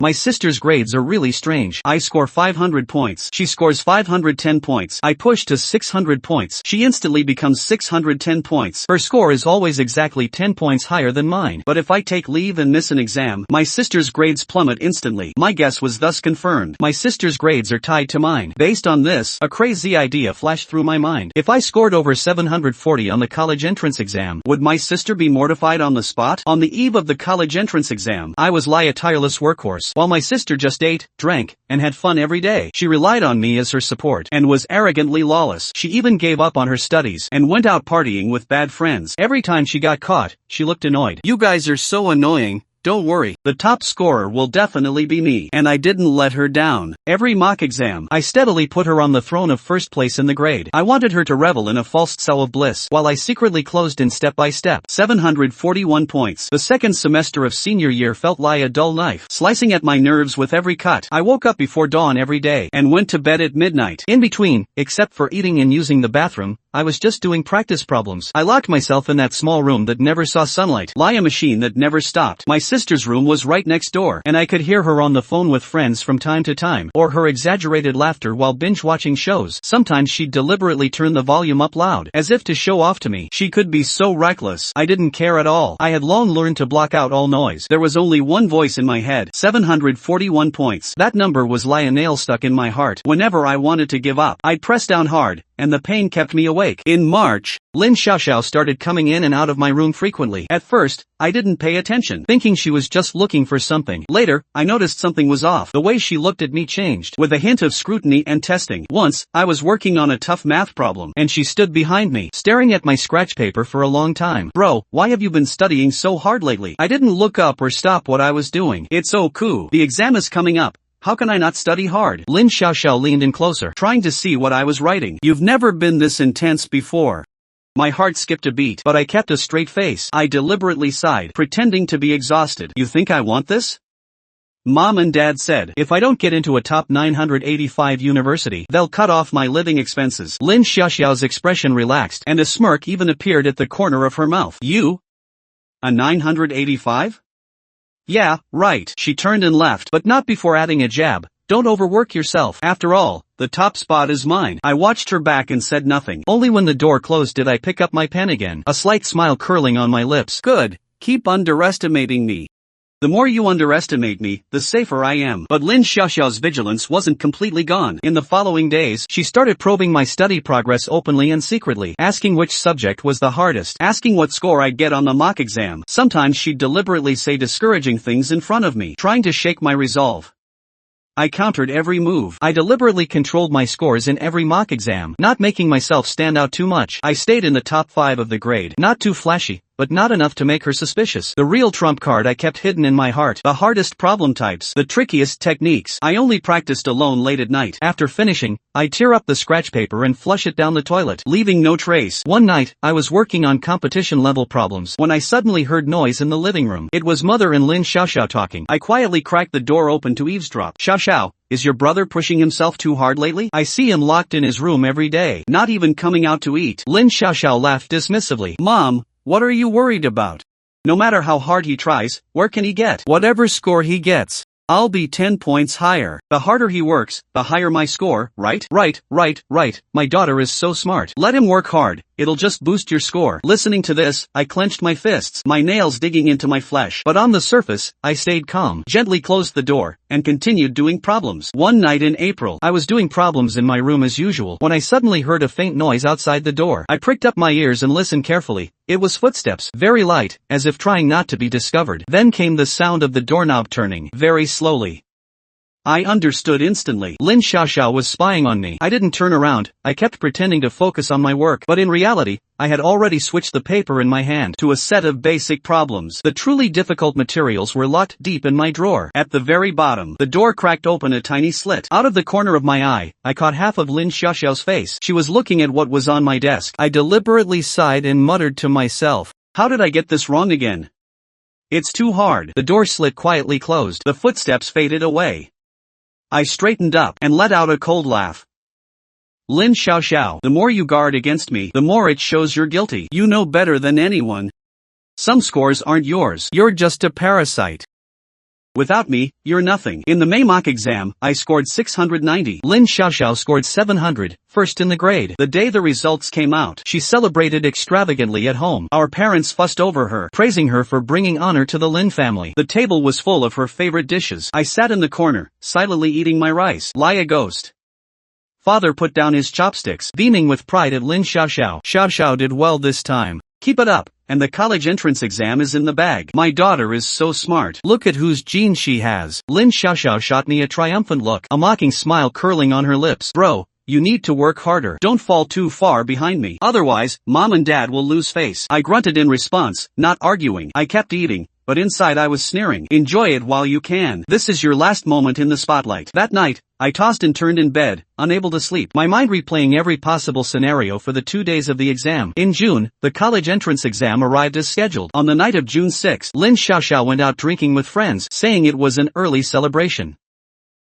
My sister's grades are really strange. I score 500 points. She scores 510 points. I push to 600 points. She instantly becomes 610 points. Her score is always exactly 10 points higher than mine. But if I take leave and miss an exam, my sister's grades plummet instantly. My guess was thus confirmed. My sister's grades are tied to mine. Based on this, a crazy idea flashed through my mind. If I scored over 740 on the college entrance exam, would my sister be mortified on the spot? On the eve of the college entrance exam, I was a tireless workhorse, while my sister just ate, drank, and had fun every day. She relied on me as her support, and was arrogantly lawless. She even gave up on her studies, and went out partying with bad friends. Every time she got caught, she looked annoyed. You guys are so annoying. Don't worry, the top scorer will definitely be me. And I didn't let her down. Every mock exam, I steadily put her on the throne of first place in the grade. I wanted her to revel in a false cell of bliss, while I secretly closed in step by step. 741 points. The second semester of senior year felt like a dull knife, slicing at my nerves with every cut. I woke up before dawn every day, and went to bed at midnight. In between, except for eating and using the bathroom, I was just doing practice problems. I locked myself in that small room that never saw sunlight, like a machine that never stopped. My sister's room was right next door, and I could hear her on the phone with friends from time to time, or her exaggerated laughter while binge-watching shows. Sometimes she'd deliberately turn the volume up loud, as if to show off to me. She could be so reckless. I didn't care at all. I had long learned to block out all noise. There was only one voice in my head. 741 points. That number was like a nail stuck in my heart. Whenever I wanted to give up, I'd press down hard, and the pain kept me awake. In March, Lin Xiaoxiao started coming in and out of my room frequently. At first, I didn't pay attention, thinking she was just looking for something. Later, I noticed something was off. The way she looked at me changed, with a hint of scrutiny and testing. Once, I was working on a tough math problem, and she stood behind me, staring at my scratch paper for a long time. Bro, why have you been studying so hard lately? I didn't look up or stop what I was doing. It's so cool. The exam is coming up. How can I not study hard? Lin Xiaoxiao leaned in closer, trying to see what I was writing. You've never been this intense before. My heart skipped a beat, but I kept a straight face. I deliberately sighed, pretending to be exhausted. You think I want this? Mom and Dad said, if I don't get into a top 985 university, they'll cut off my living expenses. Lin Xiaoxiao's expression relaxed, and a smirk even appeared at the corner of her mouth. You? A 985? Yeah, right. She turned and left, but not before adding a jab. Don't overwork yourself. After all, the top spot is mine. I watched her back and said nothing. Only when the door closed did I pick up my pen again, a slight smile curling on my lips. Good. Keep underestimating me. The more you underestimate me, the safer I am. But Lin Xiaoxiao's vigilance wasn't completely gone. In the following days, she started probing my study progress openly and secretly, asking which subject was the hardest, asking what score I'd get on the mock exam. Sometimes she'd deliberately say discouraging things in front of me, trying to shake my resolve. I countered every move. I deliberately controlled my scores in every mock exam, not making myself stand out too much. I stayed in the top 5 of the grade, not too flashy, but not enough to make her suspicious. The real trump card I kept hidden in my heart. The hardest problem types, the trickiest techniques. I only practiced alone late at night. After finishing, I'd tear up the scratch paper and flush it down the toilet, leaving no trace. One night, I was working on competition-level problems when I suddenly heard noise in the living room. It was Mother and Lin Xiaoxiao talking. I quietly cracked the door open to eavesdrop. Xiaoxiao, is your brother pushing himself too hard lately? I see him locked in his room every day, not even coming out to eat. Lin Xiaoxiao laughed dismissively. Mom, what are you worried about? No matter how hard he tries, where can he get? Whatever score he gets, I'll be 10 points higher. The harder he works, the higher my score, right? Right. My daughter is so smart. Let him work hard. It'll just boost your score. Listening to this, I clenched my fists, my nails digging into my flesh. But on the surface, I stayed calm, gently closed the door, and continued doing problems. One night in April, I was doing problems in my room as usual, when I suddenly heard a faint noise outside the door. I pricked up my ears and listened carefully. It was footsteps, very light, as if trying not to be discovered. Then came the sound of the doorknob turning, very slowly. I understood instantly. Lin Xiaoxiao was spying on me. I didn't turn around. I kept pretending to focus on my work, but in reality, I had already switched the paper in my hand to a set of basic problems. The truly difficult materials were locked deep in my drawer. At the very bottom, the door cracked open a tiny slit. Out of the corner of my eye, I caught half of Lin Xiaoxiao's face. She was looking at what was on my desk. I deliberately sighed and muttered to myself, how did I get this wrong again? It's too hard. The door slit quietly closed. The footsteps faded away. I straightened up and let out a cold laugh. Lin Xiaoxiao, the more you guard against me, the more it shows you're guilty. You know better than anyone. Some scores aren't yours. You're just a parasite. Without me, you're nothing. In the May mock exam, I scored 690. Lin Xiaoxiao scored 700, first in the grade. The day the results came out, she celebrated extravagantly at home. Our parents fussed over her, praising her for bringing honor to the Lin family. The table was full of her favorite dishes. I sat in the corner, silently eating my rice. Lie a ghost. Father put down his chopsticks, beaming with pride at Lin Xiaoxiao. Xiaoxiao did well this time. Keep it up, and the college entrance exam is in the bag. My daughter is so smart. Look at whose genes she has. Lin Xiaoxiao shot me a triumphant look, a mocking smile curling on her lips. Bro, you need to work harder. Don't fall too far behind me. Otherwise, mom and dad will lose face. I grunted in response, not arguing. I kept eating, but inside I was sneering. Enjoy it while you can. This is your last moment in the spotlight. That night, I tossed and turned in bed, unable to sleep, my mind replaying every possible scenario for the 2 days of the exam. In June, the college entrance exam arrived as scheduled. On the night of June 6, Lin Xiaoxiao went out drinking with friends, saying it was an early celebration.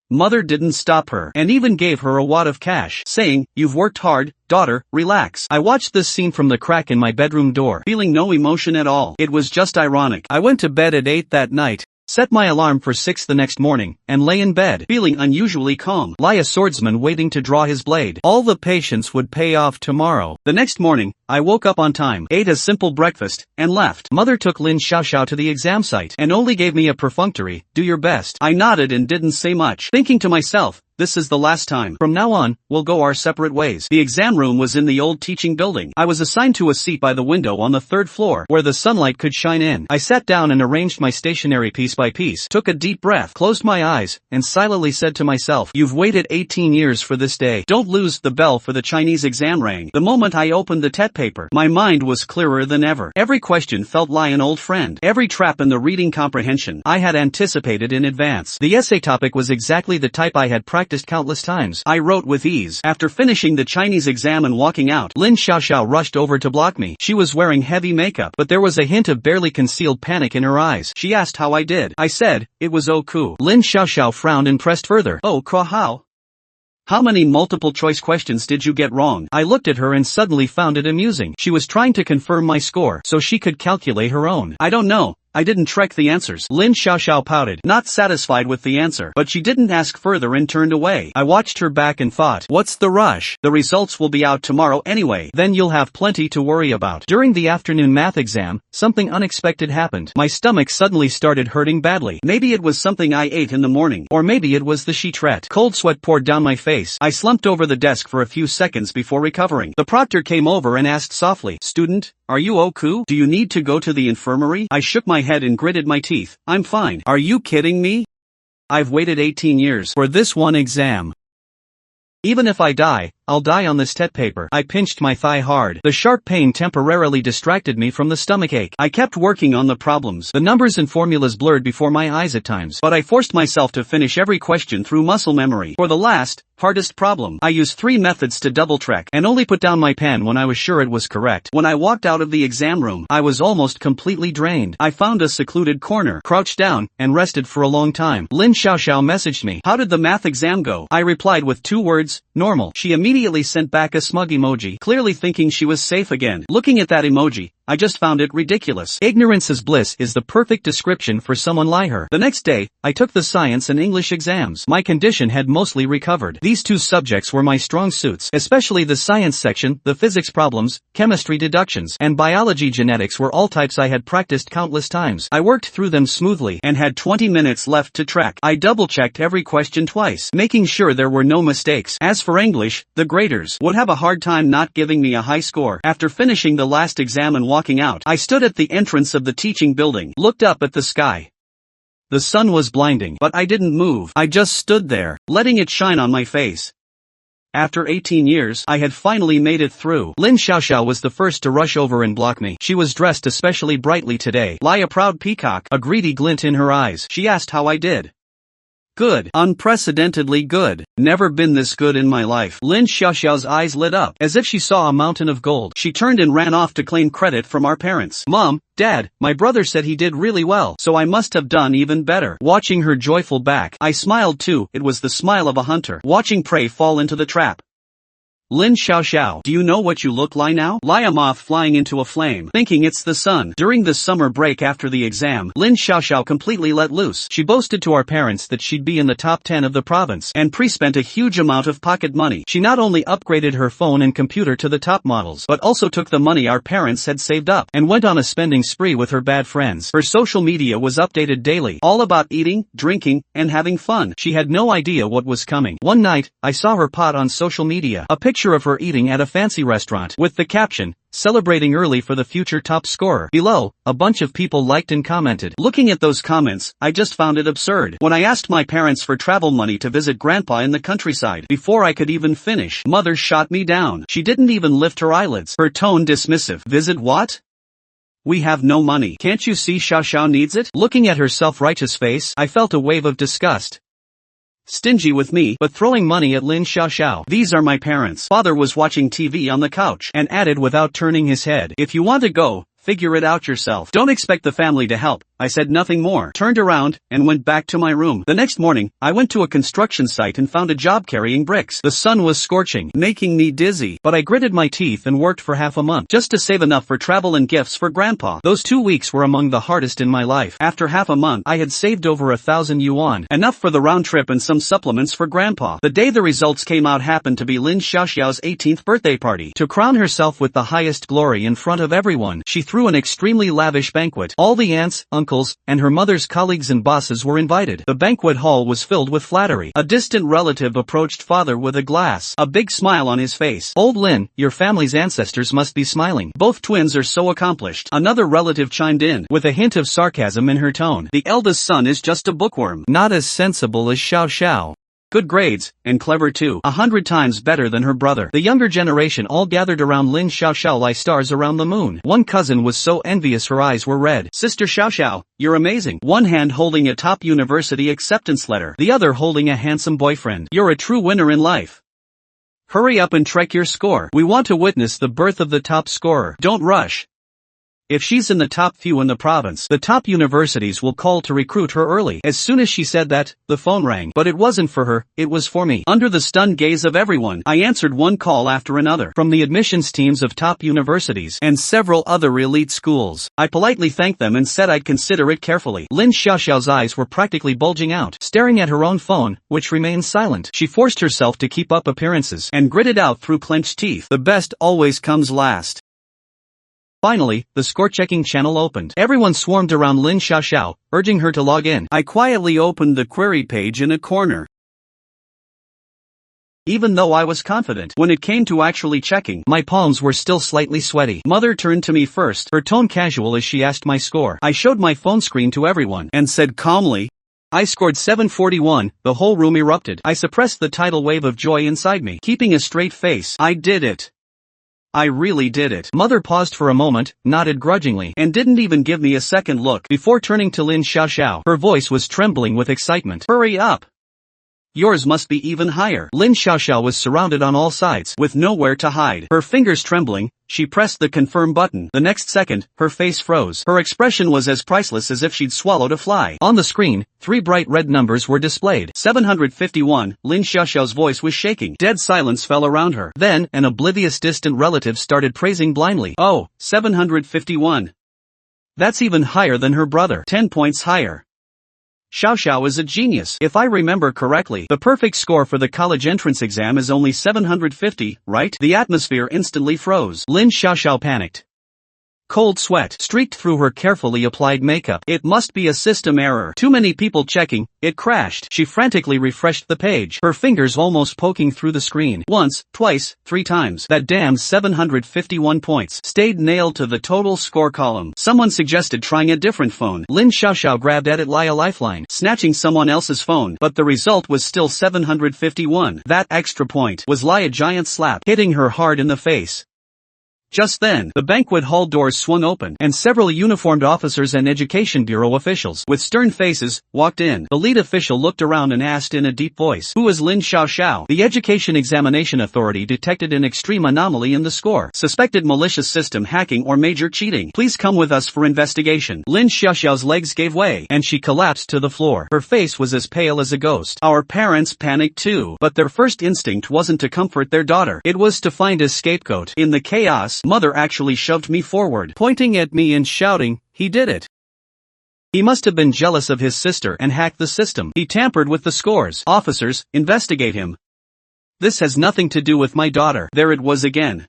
Mother didn't stop her, and even gave her a wad of cash, saying, "You've worked hard, daughter, relax." I watched this scene from the crack in my bedroom door, feeling no emotion at all. It was just ironic. I went to bed at 8 that night, set my alarm for 6 the next morning, and lay in bed, feeling unusually calm, like a swordsman waiting to draw his blade. All the patience would pay off tomorrow. The next morning, I woke up on time, ate a simple breakfast, and left. Mother took Lin Xiaoxiao to the exam site, and only gave me a perfunctory, "Do your best." I nodded and didn't say much, thinking to myself, this is the last time. From now on, we'll go our separate ways. The exam room was in the old teaching building. I was assigned to a seat by the window on the 3rd floor, where the sunlight could shine in. I sat down and arranged my stationery piece by piece, took a deep breath, closed my eyes, and silently said to myself, "You've waited 18 years for this day. Don't lose." The bell for the Chinese exam rang. The moment I opened the test paper, my mind was clearer than ever. Every question felt like an old friend. Every trap in the reading comprehension I had anticipated in advance. The essay topic was exactly the type I had practiced countless times. I wrote with ease. After finishing the Chinese exam and walking out, Lin Xiaoxiao rushed over to block me. She was wearing heavy makeup, but there was a hint of barely concealed panic in her eyes. She asked how I did. I said, "It was cool." Lin Xiaoxiao frowned and pressed further. How? How many multiple choice questions did you get wrong? I looked at her and suddenly found it amusing. She was trying to confirm my score so she could calculate her own. I don't know. I didn't track the answers. Lin Xiaoxiao pouted, not satisfied with the answer, but she didn't ask further and turned away. I watched her back and thought, what's the rush? The results will be out tomorrow anyway. Then you'll have plenty to worry about. During the afternoon math exam, something unexpected happened. My stomach suddenly started hurting badly. Maybe it was something I ate in the morning, or maybe it was the sheetret. Cold sweat poured down my face. I slumped over the desk for a few seconds before recovering. The proctor came over and asked softly, "Student, are you okay? Do you need to go to the infirmary?" I shook my head and gritted my teeth. "I'm fine." "Are you kidding me? I've waited 18 years for this one exam. Even if I die, I'll die on this test paper." I pinched my thigh hard. The sharp pain temporarily distracted me from the stomachache. I kept working on the problems. The numbers and formulas blurred before my eyes at times, but I forced myself to finish every question through muscle memory. For the last, hardest problem, I used 3 methods to double-check, and only put down my pen when I was sure it was correct. When I walked out of the exam room, I was almost completely drained. I found a secluded corner, crouched down, and rested for a long time. Lin Xiaoxiao messaged me. "How did the math exam go?" I replied with 2 words, "Normal." She immediately sent back a smug emoji, clearly thinking she was safe again. Looking at that emoji, I just found it ridiculous. Ignorance is bliss is the perfect description for someone like her. The next day, I took the science and English exams. My condition had mostly recovered. These 2 subjects were my strong suits, especially the science section, the physics problems, chemistry deductions, and biology genetics were all types I had practiced countless times. I worked through them smoothly and had 20 minutes left to track. I double-checked every question twice, making sure there were no mistakes. As for English, the graders would have a hard time not giving me a high score. After finishing the last exam and walking out, I stood at the entrance of the teaching building, looked up at the sky. The sun was blinding, but I didn't move. I just stood there, letting it shine on my face. After 18 years, I had finally made it through. Lin Xiaoxiao was the first to rush over and block me. She was dressed especially brightly today, like a proud peacock, a greedy glint in her eyes. She asked how I did. "Good. Unprecedentedly good. Never been this good in my life." Lin Xiaoxiao's eyes lit up, as if she saw a mountain of gold. She turned and ran off to claim credit from our parents. "Mom, Dad, my brother said he did really well, so I must have done even better." Watching her joyful back, I smiled too. It was the smile of a hunter watching prey fall into the trap. Lin Xiaoxiao, do you know what you look like now? Like a moth flying into a flame, thinking it's the sun. During the summer break after the exam, Lin Xiaoxiao completely let loose. She boasted to our parents that she'd be in the top 10 of the province, and pre-spent a huge amount of pocket money. She not only upgraded her phone and computer to the top models, but also took the money our parents had saved up, and went on a spending spree with her bad friends. Her social media was updated daily, all about eating, drinking, and having fun. She had no idea what was coming. One night, I saw her pot on social media, a picture of her eating at a fancy restaurant, with the caption, "Celebrating early for the future top scorer." Below, a bunch of people liked and commented. Looking at those comments, I just found it absurd. When I asked my parents for travel money to visit grandpa in the countryside, before I could even finish, mother shot me down. She didn't even lift her eyelids, her tone dismissive. Visit what? We have no money. Can't you see Xiaoxiao needs it? Looking at her self-righteous face, I felt a wave of disgust. Stingy with me, but throwing money at Lin Xiaoxiao. These are my parents. Father was watching TV on the couch, and added without turning his head, "If you want to go, figure it out yourself. Don't expect the family to help." I said nothing more, turned around, and went back to my room. The next morning, I went to a construction site and found a job carrying bricks. The sun was scorching, making me dizzy, but I gritted my teeth and worked for half a month, just to save enough for travel and gifts for grandpa. Those 2 weeks were among the hardest in my life. After half a month, I had saved over 1,000 yuan, enough for the round trip and some supplements for grandpa. The day the results came out happened to be Lin Xiaoxiao's 18th birthday party. To crown herself with the highest glory in front of everyone, she threw an extremely lavish banquet. All the aunts, uncles, and her mother's colleagues and bosses were invited. The banquet hall was filled with flattery. A distant relative approached father with a glass, a big smile on his face. "Old Lin, your family's ancestors must be smiling. Both twins are so accomplished." Another relative chimed in, with a hint of sarcasm in her tone. "The eldest son is just a bookworm. Not as sensible as Xiaoxiao. Good grades, and clever too. 100 times better than her brother." The younger generation all gathered around Lin Xiaoxiao like stars around the moon. One cousin was so envious her eyes were red. "Sister Xiaoxiao, you're amazing." One hand holding a top university acceptance letter, the other holding a handsome boyfriend. "You're a true winner in life. Hurry up and check your score. We want to witness the birth of the top scorer. Don't rush. If she's in the top few in the province, the top universities will call to recruit her early." As soon as she said that, the phone rang. But it wasn't for her, it was for me. Under the stunned gaze of everyone, I answered one call after another, from the admissions teams of top universities, and several other elite schools. I politely thanked them and said I'd consider it carefully. Lin Xiaoxiao's eyes were practically bulging out, staring at her own phone, which remained silent. She forced herself to keep up appearances, and gritted out through clenched teeth, "The best always comes last." Finally, the score-checking channel opened. Everyone swarmed around Lin Xiaoxiao, urging her to log in. I quietly opened the query page in a corner. Even though I was confident, when it came to actually checking, my palms were still slightly sweaty. Mother turned to me first, her tone casual as she asked my score. I showed my phone screen to everyone, and said calmly, "I scored 741, the whole room erupted. I suppressed the tidal wave of joy inside me, keeping a straight face. I did it. I really did it." Mother paused for a moment, nodded grudgingly, and didn't even give me a second look, before turning to Lin Xiaoxiao. Her voice was trembling with excitement. "Hurry up. Yours must be even higher." Lin Xiaoxiao was surrounded on all sides, with nowhere to hide. Her fingers trembling, she pressed the confirm button. The next second, her face froze. Her expression was as priceless as if she'd swallowed a fly. On the screen, 3 bright red numbers were displayed. 751, Lin Xiaoxiao's voice was shaking. Dead silence fell around her. Then, an oblivious distant relative started praising blindly. "Oh, 751. That's even higher than her brother. 10 points higher. Xiaoxiao is a genius. If I remember correctly, the perfect score for the college entrance exam is only 750, right?" The atmosphere instantly froze. Lin Xiaoxiao panicked. Cold sweat streaked through her carefully applied makeup. It must be a system error. Too many people checking, it crashed. She frantically refreshed the page, her fingers almost poking through the screen. Once, twice, 3 times. That damn 751 points stayed nailed to the total score column. Someone suggested trying a different phone. Lin Xiaoxiao grabbed at it like a lifeline, snatching someone else's phone, but the result was still 751. That extra point was like a giant slap, hitting her hard in the face. Just then, the banquet hall doors swung open, and several uniformed officers and Education Bureau officials, with stern faces, walked in. The lead official looked around and asked in a deep voice, "Who is Lin Xiaoxiao?" The Education Examination Authority detected an extreme anomaly in the score. Suspected malicious system hacking or major cheating. Please come with us for investigation. Lin Xiaoxiao's legs gave way, and she collapsed to the floor. Her face was as pale as a ghost. Our parents panicked too, but their first instinct wasn't to comfort their daughter. It was to find a scapegoat. In the chaos, Mother actually shoved me forward, pointing at me and shouting, "He did it. He must have been jealous of his sister and hacked the system. He tampered with the scores. Officers, investigate him. This has nothing to do with my daughter." There it was again.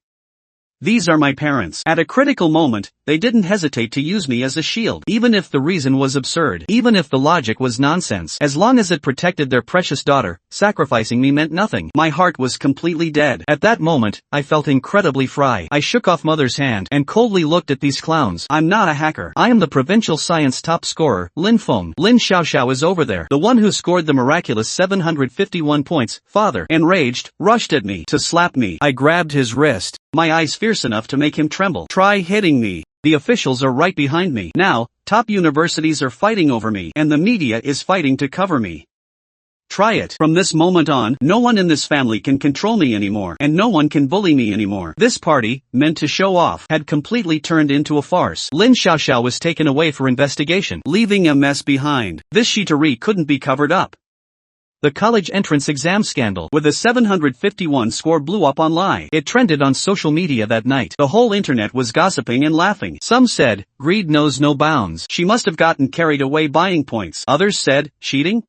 These are my parents. At a critical moment, they didn't hesitate to use me as a shield. Even if the reason was absurd, even if the logic was nonsense, as long as it protected their precious daughter, sacrificing me meant nothing. My heart was completely dead. At that moment, I felt incredibly fried. I shook off Mother's hand and coldly looked at these clowns. I'm not a hacker. I am the provincial science top scorer, Lin Feng. Lin Xiaoxiao is over there, the one who scored the miraculous 751 points. Father, enraged, rushed at me to slap me. I grabbed his wrist, my eyes fierce enough to make him tremble. Try hitting me. The officials are right behind me. Now, top universities are fighting over me, and the media is fighting to cover me. Try it. From this moment on, no one in this family can control me anymore, and no one can bully me anymore. This party, meant to show off, had completely turned into a farce. Lin Xiaoxiao was taken away for investigation, leaving a mess behind. This shittery couldn't be covered up. The college entrance exam scandal with a 751 score blew up online. It trended on social media that night. The whole internet was gossiping and laughing. Some said, greed knows no bounds. She must have gotten carried away buying points. Others said, cheating?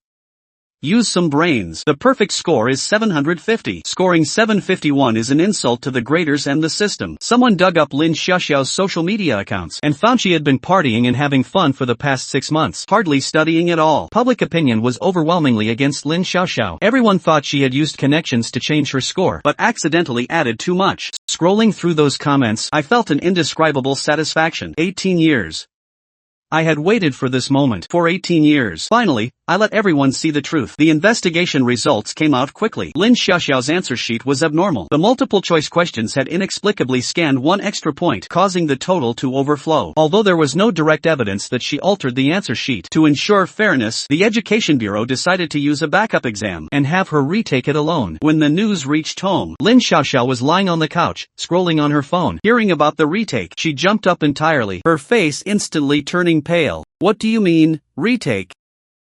Use some brains. The perfect score is 750. Scoring 751 is an insult to the graders and the system. Someone dug up Lin Xiaoxiao's social media accounts and found she had been partying and having fun for the past 6 months, hardly studying at all. Public opinion was overwhelmingly against Lin Xiaoxiao. Everyone thought she had used connections to change her score, but accidentally added too much. Scrolling through those comments, I felt an indescribable satisfaction. 18 years. I had waited for this moment for 18 years. Finally, I let everyone see the truth. The investigation results came out quickly. Lin Xiaoxiao's answer sheet was abnormal. The multiple choice questions had inexplicably scanned 1 extra point, causing the total to overflow. Although there was no direct evidence that she altered the answer sheet, to ensure fairness, the Education Bureau decided to use a backup exam and have her retake it alone. When the news reached home, Lin Xiaoxiao was lying on the couch, scrolling on her phone. Hearing about the retake, she jumped up entirely, her face instantly turning pale. What do you mean, retake?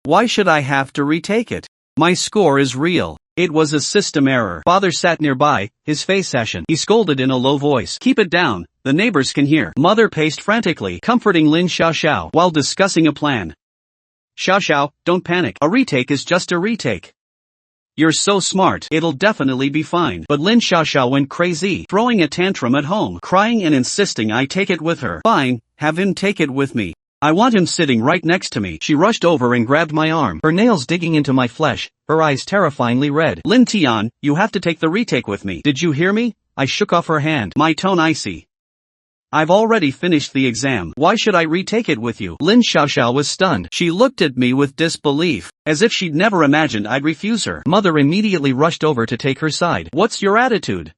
Why should I have to retake it? My score is real. It was a system error. Father sat nearby, his face ashen. He scolded in a low voice. Keep it down, the neighbors can hear. Mother paced frantically, comforting Lin Xiaoxiao while discussing a plan. Xiaoxiao, don't panic. A retake is just a retake. You're so smart, it'll definitely be fine. But Lin Xiaoxiao went crazy, throwing a tantrum at home, crying and insisting I take it with her. Fine, have him take it with me. I want him sitting right next to me. She rushed over and grabbed my arm, her nails digging into my flesh, her eyes terrifyingly red. Lin Tian, you have to take the retake with me. Did you hear me? I shook off her hand, my tone icy. I've already finished the exam. Why should I retake it with you? Lin Xiaoxiao was stunned. She looked at me with disbelief, as if she'd never imagined I'd refuse her. Mother immediately rushed over to take her side. What's your attitude?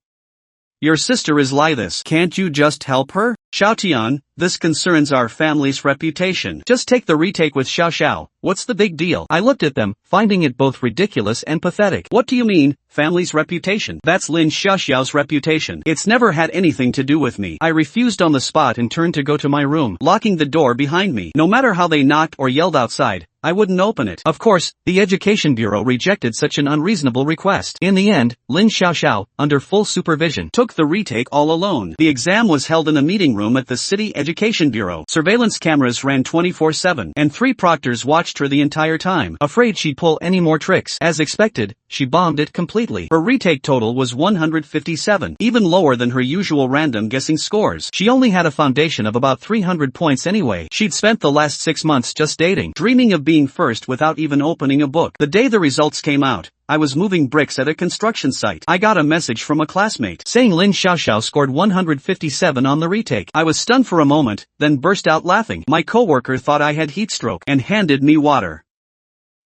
Your sister is Lithus. Can't you just help her? Xiaotian, this concerns our family's reputation. Just take the retake with Xiaoxiao. What's the big deal? I looked at them, finding it both ridiculous and pathetic. What do you mean, family's reputation? That's Lin Xiaoxiao's reputation. It's never had anything to do with me. I refused on the spot and turned to go to my room, locking the door behind me. No matter how they knocked or yelled outside, I wouldn't open it. Of course, the Education Bureau rejected such an unreasonable request. In the end, Lin Xiaoxiao, under full supervision, took the retake all alone. The exam was held in a meeting room at the City Education Bureau. Surveillance cameras ran 24/7, and 3 proctors watched her the entire time. Afraid she'd pull any more tricks. As expected, she bombed it completely. Her retake total was 157, even lower than her usual random guessing scores. She only had a foundation of about 300 points anyway. She'd spent the last 6 months just dating, dreaming of being first without even opening a book. The day the results came out, I was moving bricks at a construction site. I got a message from a classmate saying Lin Xiaoxiao scored 157 on the retake. I was stunned for a moment, then burst out laughing. My coworker thought I had heat stroke and handed me water.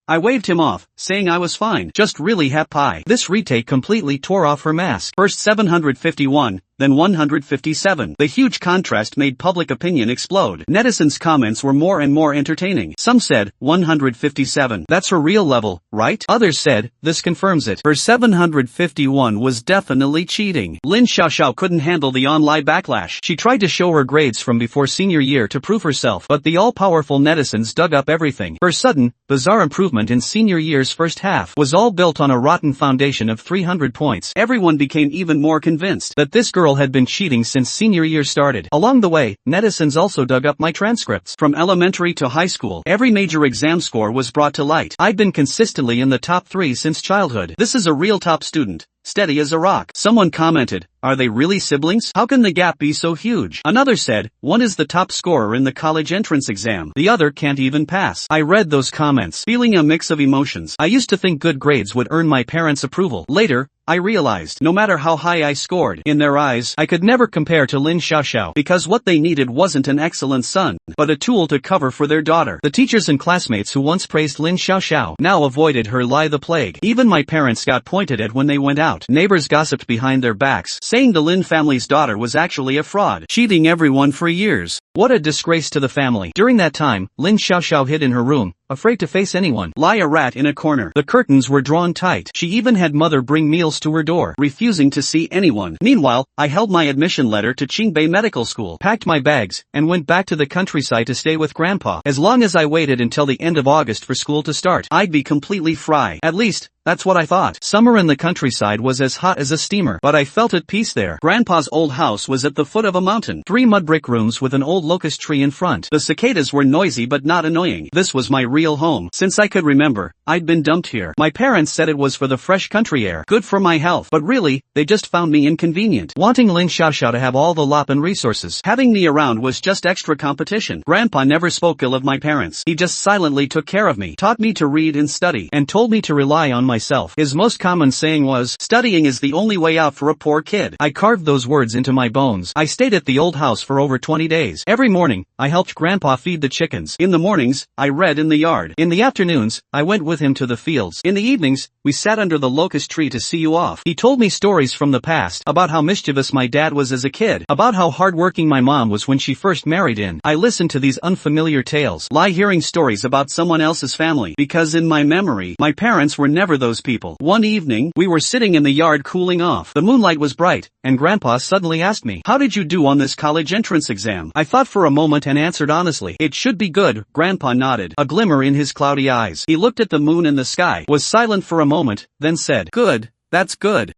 I waved him off, saying I was fine, just really happy. This retake completely tore off her mask. First 751, then 157. The huge contrast made public opinion explode. Netizens' comments were more and more entertaining. Some said, 157. That's her real level, right? Others said, this confirms it. Her 751 was definitely cheating. Lin Xiaoxiao couldn't handle the online backlash. She tried to show her grades from before senior year to prove herself, but the all-powerful netizens dug up everything. Her sudden, bizarre improvement in senior year's first half was all built on a rotten foundation of 300 points. Everyone became even more convinced that this girl had been cheating since senior year started. Along the way, netizens also dug up my transcripts. From elementary to high school, every major exam score was brought to light. I'd been consistently in the top 3 since childhood. This is a real top student. Steady as a rock. Someone commented, are they really siblings? How can the gap be so huge? Another said, one is the top scorer in the college entrance exam. The other can't even pass. I read those comments, feeling a mix of emotions. I used to think good grades would earn my parents' approval. Later, I realized, no matter how high I scored, in their eyes, I could never compare to Lin Xiaoxiao, because what they needed wasn't an excellent son, but a tool to cover for their daughter. The teachers and classmates who once praised Lin Xiaoxiao now avoided her like the plague. Even my parents got pointed at when they went out. Neighbors gossiped behind their backs, saying the Lin family's daughter was actually a fraud, cheating everyone for years. What a disgrace to the family. During that time, Lin Xiaoxiao hid in her room, afraid to face anyone, like a rat in a corner. The curtains were drawn tight. She even had mother bring meals to her door, refusing to see anyone. Meanwhile, I held my admission letter to Qingbei Medical School, packed my bags, and went back to the countryside to stay with Grandpa. As long as I waited until the end of August for school to start, I'd be completely free. At least, that's what I thought. Summer in the countryside was as hot as a steamer, but I felt at peace there. Grandpa's old house was at the foot of a mountain. 3 mud brick rooms with an old locust tree in front. The cicadas were noisy but not annoying. This was my real home. Since I could remember, I'd been dumped here. My parents said it was for the fresh country air, good for my health, but really, they just found me inconvenient. Wanting Lin Xiaoxiao to have all the lop and resources, having me around was just extra competition. Grandpa never spoke ill of my parents. He just silently took care of me, taught me to read and study, and told me to rely on myself. His most common saying was, studying is the only way out for a poor kid. I carved those words into my bones. I stayed at the old house for over 20 days. Every morning, I helped Grandpa feed the chickens. In the mornings, I read in the yard. In the afternoons, I went with him to the fields. In the evenings, we sat under the locust tree to see you off. He told me stories from the past, about how mischievous my dad was as a kid, about how hardworking my mom was when she first married in. I listened to these unfamiliar tales, like hearing stories about someone else's family, because in my memory, my parents were never those people. One evening, we were sitting in the yard cooling off. The moonlight was bright, and Grandpa suddenly asked me, how did you do on this college entrance exam? I thought for a moment and answered honestly, it should be good. Grandpa nodded, a glimmer in his cloudy eyes. He looked at the moon and the sky, was silent for a moment, then said, good, that's good.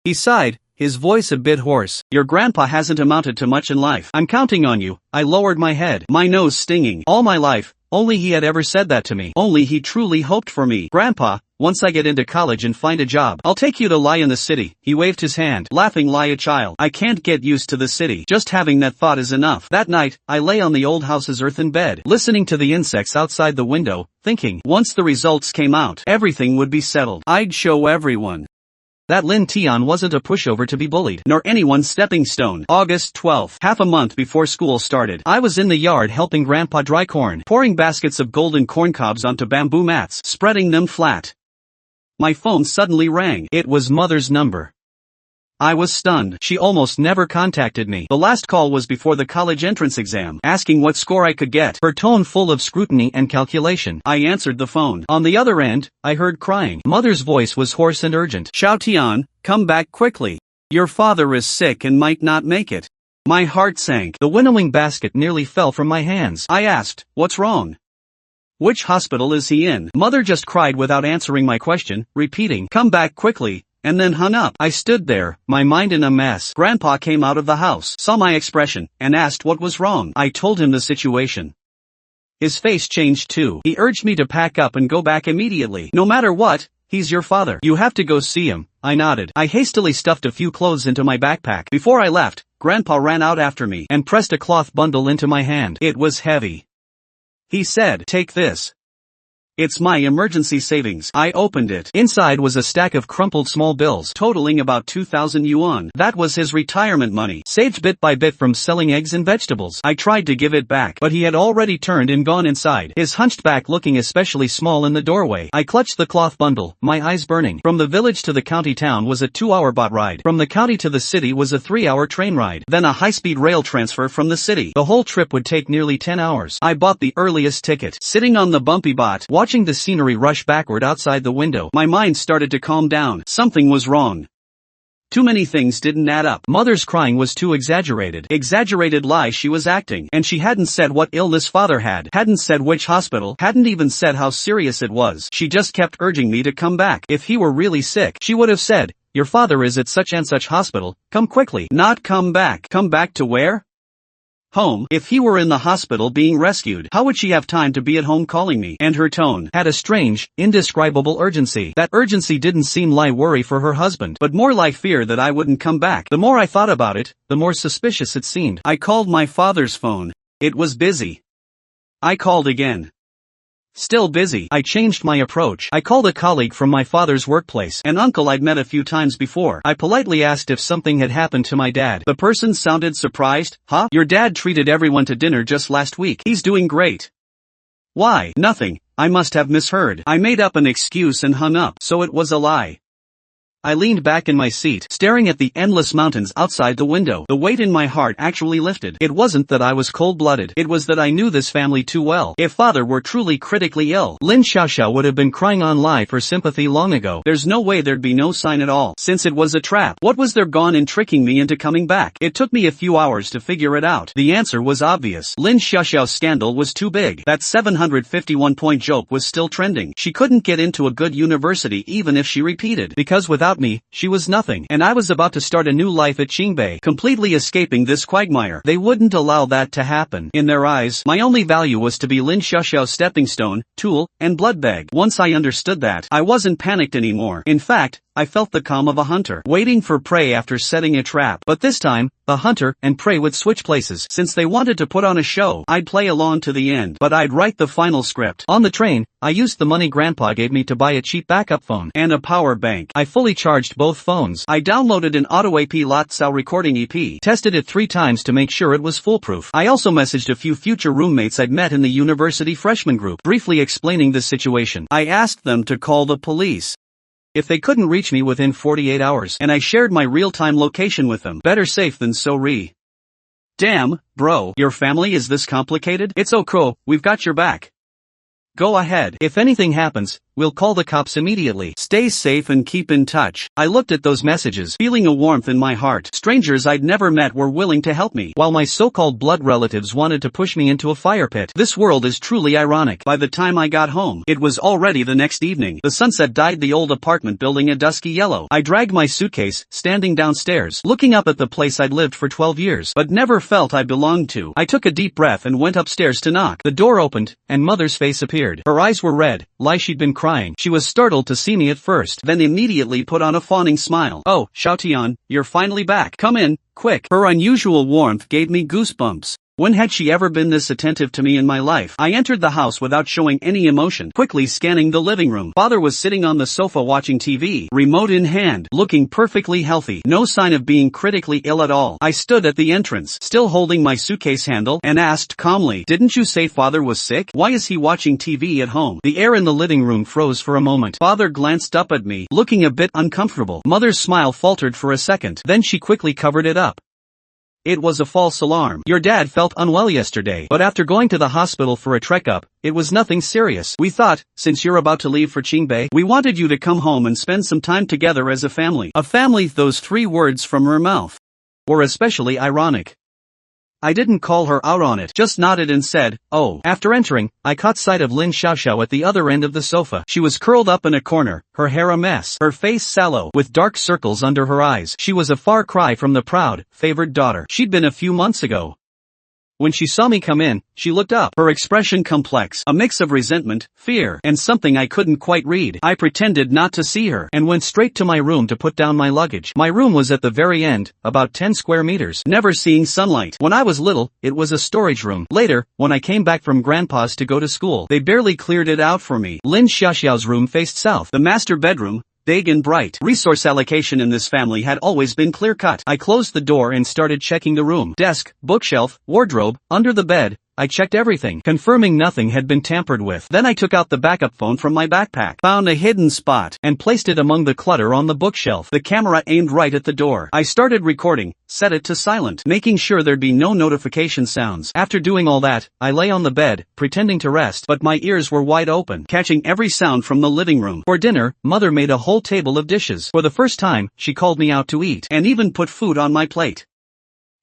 He sighed, his voice a bit hoarse. Your grandpa hasn't amounted to much in life. I'm counting on you. I lowered my head, my nose stinging. All my life, only he had ever said that to me. Only he truly hoped for me. Grandpa, once I get into college and find a job, I'll take you to lie in the city. He waved his hand, laughing like a child. I can't get used to the city. Just having that thought is enough. That night, I lay on the old house's earthen bed, listening to the insects outside the window, thinking, once the results came out, everything would be settled. I'd show everyone that Lin Tian wasn't a pushover to be bullied, nor anyone's stepping stone. August 12th, half a month before school started, I was in the yard helping Grandpa dry corn, pouring baskets of golden corn cobs onto bamboo mats, spreading them flat. My phone suddenly rang. It was Mother's number. I was stunned. She almost never contacted me. The last call was before the college entrance exam, asking what score I could get, her tone full of scrutiny and calculation. I answered the phone. On the other end, I heard crying. Mother's voice was hoarse and urgent. Xiao Tian, come back quickly. Your father is sick and might not make it. My heart sank. The winnowing basket nearly fell from my hands. I asked, what's wrong? Which hospital is he in? Mother just cried without answering my question, repeating, come back quickly, and then hung up. I stood there, my mind in a mess. Grandpa came out of the house, saw my expression, and asked what was wrong. I told him the situation. His face changed too. He urged me to pack up and go back immediately. No matter what, he's your father. You have to go see him. I nodded. I hastily stuffed a few clothes into my backpack. Before I left, Grandpa ran out after me and pressed a cloth bundle into my hand. It was heavy. He said, take this. It's my emergency savings. I opened it. Inside was a stack of crumpled small bills totaling about 2,000 yuan. That was his retirement money, saved bit by bit from selling eggs and vegetables. I tried to give it back, but he had already turned and gone inside, his hunched back looking especially small in the doorway. I clutched the cloth bundle, my eyes burning. From the village to the county town was a 2-hour boat ride. From the county to the city was a 3-hour train ride. Then a high-speed rail transfer from the city. The whole trip would take nearly 10 hours. I bought the earliest ticket. Sitting on the bumpy bot, watching the scenery rush backward outside the window, my mind started to calm down. Something was wrong. Too many things didn't add up. Mother's crying was too exaggerated. Exaggerated lie she was acting. And she hadn't said what illness father had. Hadn't said which hospital. Hadn't even said how serious it was. She just kept urging me to come back. If he were really sick, she would have said, "Your father is at such and such hospital. Come quickly." Not come back. Come back to where? Home. If he were in the hospital being rescued, how would she have time to be at home calling me? And her tone had a strange, indescribable urgency. That urgency didn't seem like worry for her husband, but more like fear that I wouldn't come back. The more I thought about it, the more suspicious it seemed. I called my father's phone. It was busy. I called again. Still busy. I changed my approach. I called a colleague from my father's workplace, an uncle I'd met a few times before. I politely asked if something had happened to my dad. The person sounded surprised. "Huh? Your dad treated everyone to dinner just last week. He's doing great." "Why?" "Nothing. I must have misheard." I made up an excuse and hung up. So it was a lie. I leaned back in my seat, staring at the endless mountains outside the window. The weight in my heart actually lifted. It wasn't that I was cold-blooded. It was that I knew this family too well. If father were truly critically ill, Lin Xiaoxiao would have been crying on live for sympathy long ago. There's no way there'd be no sign at all. Since it was a trap, what was there gone in tricking me into coming back? It took me a few hours to figure it out. The answer was obvious. Lin Xiaoxiao's scandal was too big. That 751-point joke was still trending. She couldn't get into a good university even if she repeated. Because without me, she was nothing, and I was about to start a new life at Qingbei, completely escaping this quagmire. They wouldn't allow that to happen. In their eyes, my only value was to be Lin Xiaoxiao's stepping stone, tool, and blood bag. Once I understood that, I wasn't panicked anymore. In fact, I felt the calm of a hunter, waiting for prey after setting a trap. But this time, the hunter and prey would switch places. Since they wanted to put on a show, I'd play along to the end, but I'd write the final script. On the train, I used the money Grandpa gave me to buy a cheap backup phone and a power bank. I fully charged both phones. I downloaded an Auto AP Lot Sao recording EP, tested it 3 times to make sure it was foolproof. I also messaged a few future roommates I'd met in the university freshman group, briefly explaining the situation. I asked them to call the police if they couldn't reach me within 48 hours, and I shared my real-time location with them. Better safe than sorry. Damn, bro, your family is this complicated? It's okay, we've got your back. Go ahead. If anything happens, we'll call the cops immediately. Stay safe and keep in touch. I looked at those messages, feeling a warmth in my heart. Strangers I'd never met were willing to help me, while my so-called blood relatives wanted to push me into a fire pit. This world is truly ironic. By the time I got home, it was already the next evening. The sunset dyed the old apartment building a dusky yellow. I dragged my suitcase, standing downstairs, looking up at the place I'd lived for 12 years, but never felt I belonged to. I took a deep breath and went upstairs to knock. The door opened, and Mother's face appeared. Her eyes were red, like she'd been crying. She was startled to see me at first, then immediately put on a fawning smile. "Oh, Xiaotian, you're finally back. Come in, quick." Her unusual warmth gave me goosebumps. When had she ever been this attentive to me in my life? I entered the house without showing any emotion, quickly scanning the living room. Father was sitting on the sofa watching TV, remote in hand, looking perfectly healthy. No sign of being critically ill at all. I stood at the entrance, still holding my suitcase handle, and asked calmly, "Didn't you say father was sick? Why is he watching TV at home?" The air in the living room froze for a moment. Father glanced up at me, looking a bit uncomfortable. Mother's smile faltered for a second, then she quickly covered it up. "It was a false alarm. Your dad felt unwell yesterday, but after going to the hospital for a checkup, it was nothing serious. We thought, since you're about to leave for Qingbei, we wanted you to come home and spend some time together as a family." A family, those 3 words from her mouth were especially ironic. I didn't call her out on it, just nodded and said, "Oh." After entering, I caught sight of Lin Xiaoxiao at the other end of the sofa. She was curled up in a corner, her hair a mess, her face sallow, with dark circles under her eyes. She was a far cry from the proud, favored daughter she'd been a few months ago. When she saw me come in, she looked up. Her expression complex, a mix of resentment, fear, and something I couldn't quite read. I pretended not to see her, and went straight to my room to put down my luggage. My room was at the very end, about 10 square meters, never seeing sunlight. When I was little, it was a storage room. Later, when I came back from grandpa's to go to school, they barely cleared it out for me. Lin Xiaoxiao's room faced south. The master bedroom, big and bright. Resource allocation in this family had always been clear-cut. I closed the door and started checking the room. Desk, bookshelf, wardrobe, under the bed. I checked everything, confirming nothing had been tampered with. Then I took out the backup phone from my backpack, found a hidden spot, and placed it among the clutter on the bookshelf. The camera aimed right at the door. I started recording, set it to silent, making sure there'd be no notification sounds. After doing all that, I lay on the bed, pretending to rest, but my ears were wide open, catching every sound from the living room. For dinner, mother made a whole table of dishes. For the first time, she called me out to eat, and even put food on my plate.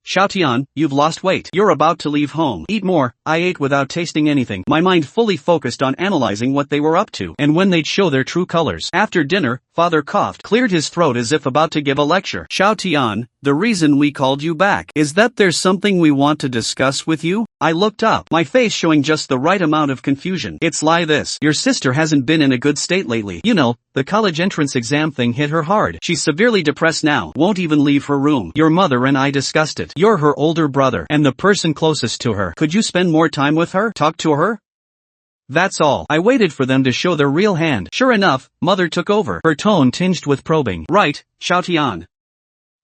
Xiaotian, you've lost weight. You're about to leave home. Eat more. I ate without tasting anything, my mind fully focused on analyzing what they were up to, and when they'd show their true colors. After dinner, father coughed, cleared his throat as if about to give a lecture. Xiaotian, the reason we called you back is that there's something we want to discuss with you. I looked up, my face showing just the right amount of confusion. It's like this. Your sister hasn't been in a good state lately. You know, the college entrance exam thing hit her hard. She's severely depressed now, won't even leave her room. Your mother and I discussed it. You're her older brother, and the person closest to her. Could you spend more time with her? Talk to her? That's all. I waited for them to show their real hand. Sure enough, mother took over, her tone tinged with probing. Right, Xiaotian.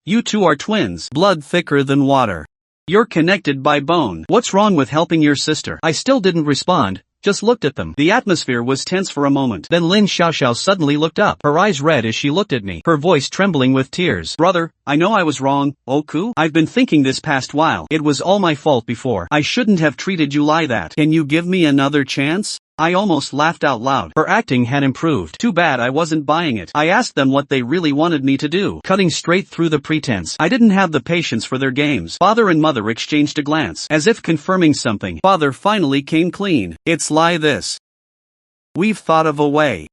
You two are twins, blood thicker than water. You're connected by bone. What's wrong with helping your sister? I still didn't respond, just looked at them. The atmosphere was tense for a moment. Then Lin Xiaoxiao suddenly looked up, her eyes red as she looked at me, her voice trembling with tears. Brother, I know I was wrong, Oku. I've been thinking this past while. It was all my fault before. I shouldn't have treated you like that. Can you give me another chance? I almost laughed out loud. Her acting had improved. Too bad I wasn't buying it. I asked them what they really wanted me to do, cutting straight through the pretense. I didn't have the patience for their games. Father and mother exchanged a glance, as if confirming something. Father finally came clean. It's like this. We've thought of a way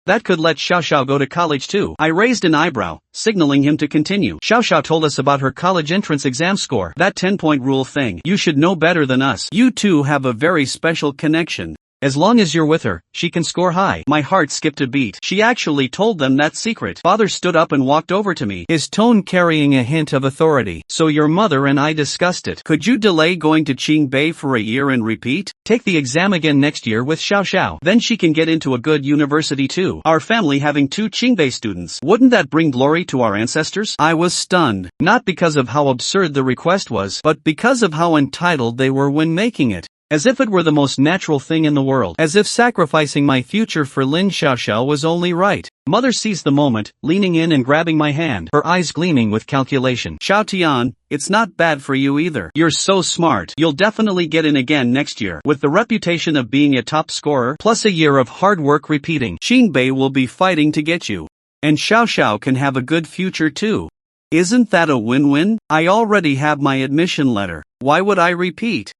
that could let Xiaoxiao go to college too. I raised an eyebrow, signaling him to continue. Xiaoxiao told us about her college entrance exam score. That 10-point rule thing. You should know better than us. You two have a very special connection. As long as you're with her, she can score high. My heart skipped a beat. She actually told them that secret. Father stood up and walked over to me, his tone carrying a hint of authority. So your mother and I discussed it. Could you delay going to Qingbei for a year and repeat? Take the exam again next year with Xiaoxiao. Then she can get into a good university too. Our family having 2 Qingbei students. Wouldn't that bring glory to our ancestors? I was stunned. Not because of how absurd the request was, but because of how entitled they were when making it. As if it were the most natural thing in the world. As if sacrificing my future for Lin Xiaoxiao was only right. Mother seized the moment, leaning in and grabbing my hand, her eyes gleaming with calculation. Xiaotian, it's not bad for you either. You're so smart. You'll definitely get in again next year. With the reputation of being a top scorer, plus a year of hard work repeating, Qingbei will be fighting to get you. And Xiaoxiao can have a good future too. Isn't that a win-win? I already have my admission letter. Why would I repeat?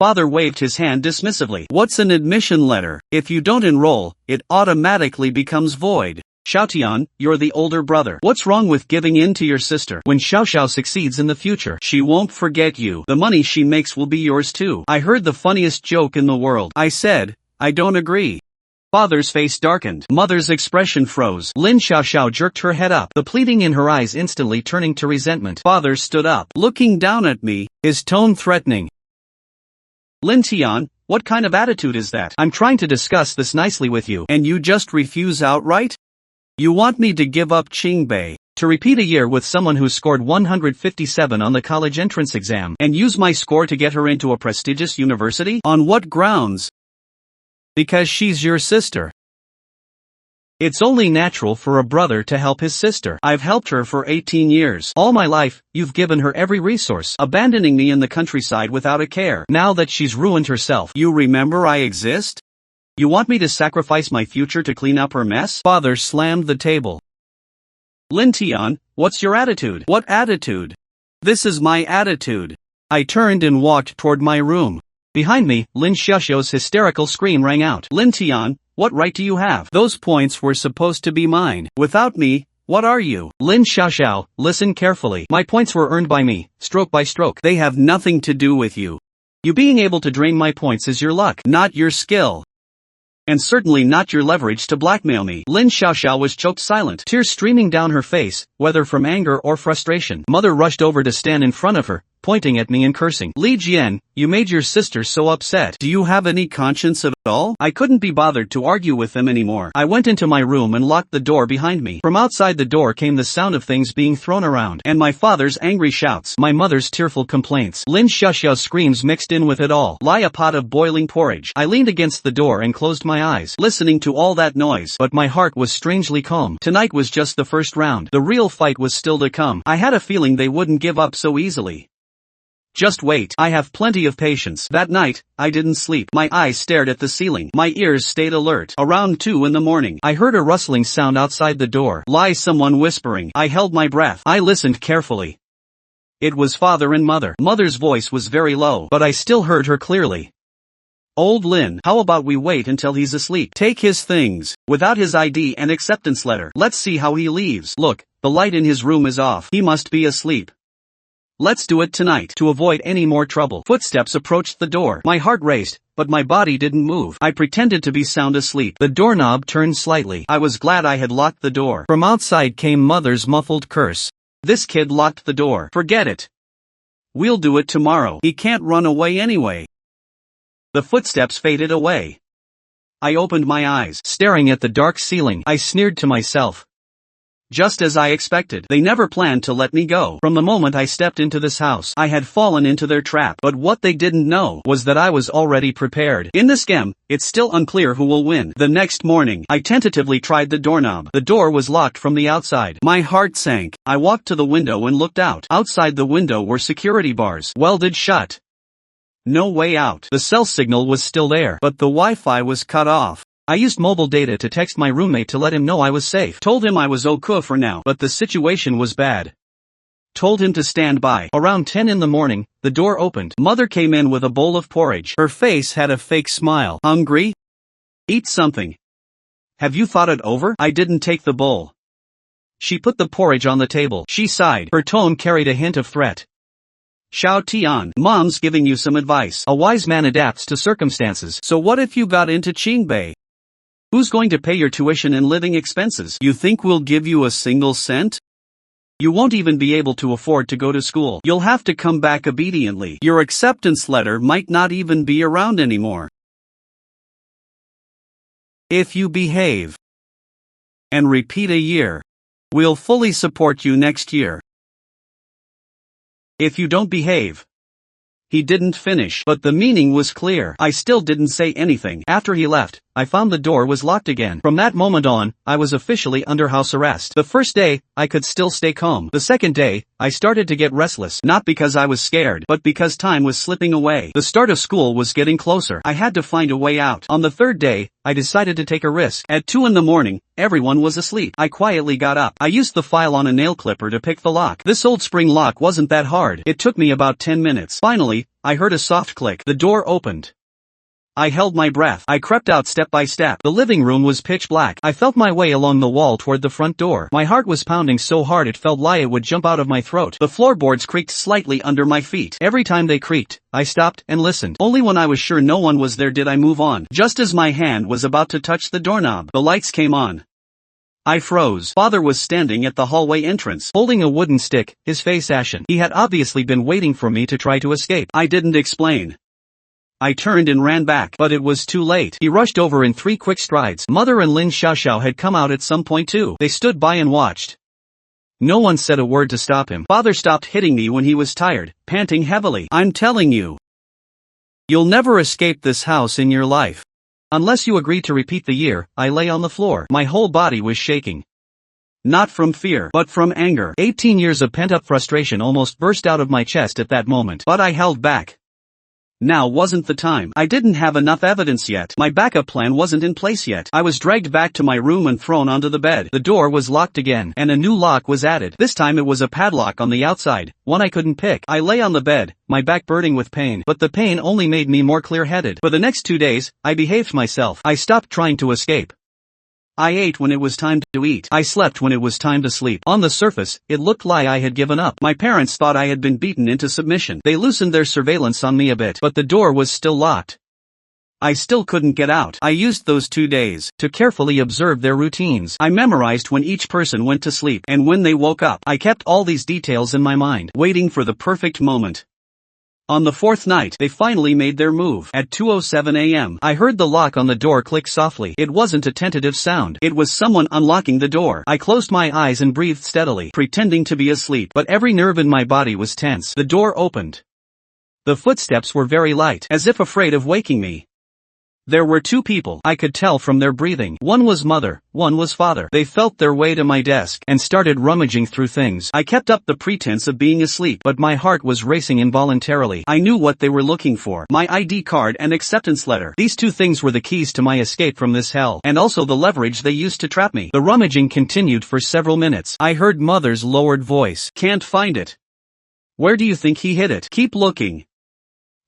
Father waved his hand dismissively. What's an admission letter? If you don't enroll, it automatically becomes void. Xiaotian, you're the older brother. What's wrong with giving in to your sister? When Xiaoxiao succeeds in the future, she won't forget you. The money she makes will be yours too. I heard the funniest joke in the world. I said, I don't agree. Father's face darkened. Mother's expression froze. Lin Xiaoxiao jerked her head up, the pleading in her eyes instantly turning to resentment. Father stood up, looking down at me, his tone threatening. Lin Tian, what kind of attitude is that? I'm trying to discuss this nicely with you, and you just refuse outright? You want me to give up Qingbei, to repeat a year with someone who scored 157 on the college entrance exam, and use my score to get her into a prestigious university? On what grounds? Because she's your sister. It's only natural for a brother to help his sister. I've helped her for 18 years. All my life, you've given her every resource, abandoning me in the countryside without a care. Now that she's ruined herself, you remember I exist? You want me to sacrifice my future to clean up her mess? Father slammed the table. Lin Tian, what's your attitude? What attitude? This is my attitude. I turned and walked toward my room. Behind me, Lin Xiaoxiao's hysterical scream rang out. Lin Tian, what right do you have? Those points were supposed to be mine. Without me, what are you? Lin Xiaoxiao, listen carefully. My points were earned by me, stroke by stroke. They have nothing to do with you. You being able to drain my points is your luck, not your skill. And certainly not your leverage to blackmail me. Lin Xiaoxiao was choked silent, tears streaming down her face, whether from anger or frustration. Mother rushed over to stand in front of her, pointing at me and cursing. Li Jian, you made your sister so upset. Do you have any conscience at all? I couldn't be bothered to argue with them anymore. I went into my room and locked the door behind me. From outside the door came the sound of things being thrown around, and my father's angry shouts, my mother's tearful complaints. Lin Xiaoxiao's screams mixed in with it all. Lie a pot of boiling porridge. I leaned against the door and closed my eyes, listening to all that noise, but my heart was strangely calm. Tonight was just the first round. The real fight was still to come. I had a feeling they wouldn't give up so easily. Just wait. I have plenty of patience. That night, I didn't sleep. My eyes stared at the ceiling. My ears stayed alert. Around 2 in the morning, I heard a rustling sound outside the door. Someone whispering. I held my breath. I listened carefully. It was father and mother. Mother's voice was very low, but I still heard her clearly. Old Lin, how about we wait until he's asleep? Take his things, without his ID and acceptance letter. Let's see how he leaves. Look, the light in his room is off. He must be asleep. Let's do it tonight, to avoid any more trouble. Footsteps approached the door. My heart raced, but my body didn't move. I pretended to be sound asleep. The doorknob turned slightly. I was glad I had locked the door. From outside came mother's muffled curse. This kid locked the door. Forget it. We'll do it tomorrow. He can't run away anyway. The footsteps faded away. I opened my eyes, staring at the dark ceiling. I sneered to myself. Just as I expected, they never planned to let me go. From the moment I stepped into this house, I had fallen into their trap. But what they didn't know was that I was already prepared. In this game, it's still unclear who will win. The next morning, I tentatively tried the doorknob. The door was locked from the outside. My heart sank. I walked to the window and looked out. Outside the window were security bars, welded shut. No way out. The cell signal was still there, but the Wi-Fi was cut off. I used mobile data to text my roommate to let him know I was safe. Told him I was okay for now, but the situation was bad. Told him to stand by. Around 10 in the morning, the door opened. Mother came in with a bowl of porridge. Her face had a fake smile. Hungry? Eat something. Have you thought it over? I didn't take the bowl. She put the porridge on the table. She sighed. Her tone carried a hint of threat. Xiao Tian, mom's giving you some advice. A wise man adapts to circumstances. So what if you got into Qingbei? Who's going to pay your tuition and living expenses? You think we'll give you a single cent? You won't even be able to afford to go to school. You'll have to come back obediently. Your acceptance letter might not even be around anymore. If you behave and repeat a year, we'll fully support you next year. If you don't behave. He didn't finish, but the meaning was clear. I still didn't say anything. After he left, I found the door was locked again. From that moment on, I was officially under house arrest. The first day, I could still stay calm. The second day, I started to get restless. Not because I was scared, but because time was slipping away. The start of school was getting closer. I had to find a way out. On the third day, I decided to take a risk. At 2 in the morning, everyone was asleep. I quietly got up. I used the file on a nail clipper to pick the lock. This old spring lock wasn't that hard. It took me about 10 minutes. Finally, I heard a soft click. The door opened. I held my breath. I crept out step by step. The living room was pitch black. I felt my way along the wall toward the front door. My heart was pounding so hard it felt like it would jump out of my throat. The floorboards creaked slightly under my feet. Every time they creaked, I stopped and listened. Only when I was sure no one was there did I move on. Just as my hand was about to touch the doorknob, the lights came on. I froze. Father was standing at the hallway entrance, holding a wooden stick, his face ashen. He had obviously been waiting for me to try to escape. I didn't explain. I turned and ran back, but it was too late. He rushed over in 3 quick strides. Mother and Lin Xiaoxiao had come out at some point too. They stood by and watched. No one said a word to stop him. Father stopped hitting me when he was tired, panting heavily. I'm telling you. You'll never escape this house in your life. Unless you agree to repeat the year. I lay on the floor. My whole body was shaking. Not from fear, but from anger. 18 years of pent-up frustration almost burst out of my chest at that moment. But I held back. Now wasn't the time. I didn't have enough evidence yet. My backup plan wasn't in place yet. I was dragged back to my room and thrown onto the bed. The door was locked again, and a new lock was added. This time it was a padlock on the outside, one I couldn't pick. I lay on the bed, my back burning with pain, but the pain only made me more clear-headed. For the next 2 days, I behaved myself. I stopped trying to escape. I ate when it was time to eat. I slept when it was time to sleep. On the surface, it looked like I had given up. My parents thought I had been beaten into submission. They loosened their surveillance on me a bit, but the door was still locked. I still couldn't get out. I used those 2 days to carefully observe their routines. I memorized when each person went to sleep and when they woke up. I kept all these details in my mind, waiting for the perfect moment. On the 4th night, they finally made their move. At 2:07 a.m., I heard the lock on the door click softly. It wasn't a tentative sound. It was someone unlocking the door. I closed my eyes and breathed steadily, pretending to be asleep, but every nerve in my body was tense. The door opened. The footsteps were very light, as if afraid of waking me. There were 2 people. I could tell from their breathing. One was mother, one was father. They felt their way to my desk and started rummaging through things. I kept up the pretense of being asleep, but my heart was racing involuntarily. I knew what they were looking for. My ID card and acceptance letter. These 2 things were the keys to my escape from this hell, and also the leverage they used to trap me. The rummaging continued for several minutes. I heard mother's lowered voice. "Can't find it. Where do you think he hid it? Keep looking.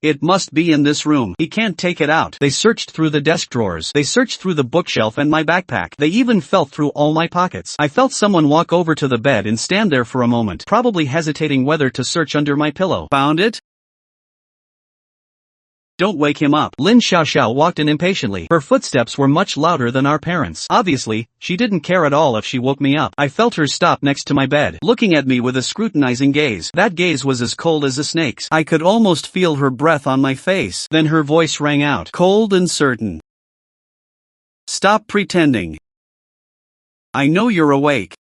It must be in this room. He can't take it out." They searched through the desk drawers. They searched through the bookshelf and my backpack. They even felt through all my pockets. I felt someone walk over to the bed and stand there for a moment, probably hesitating whether to search under my pillow. "Found it? Don't wake him up." Lin Xiaoxiao walked in impatiently. Her footsteps were much louder than our parents'. Obviously, she didn't care at all if she woke me up. I felt her stop next to my bed, looking at me with a scrutinizing gaze. That gaze was as cold as a snake's. I could almost feel her breath on my face. Then her voice rang out, cold and certain. "Stop pretending. I know you're awake."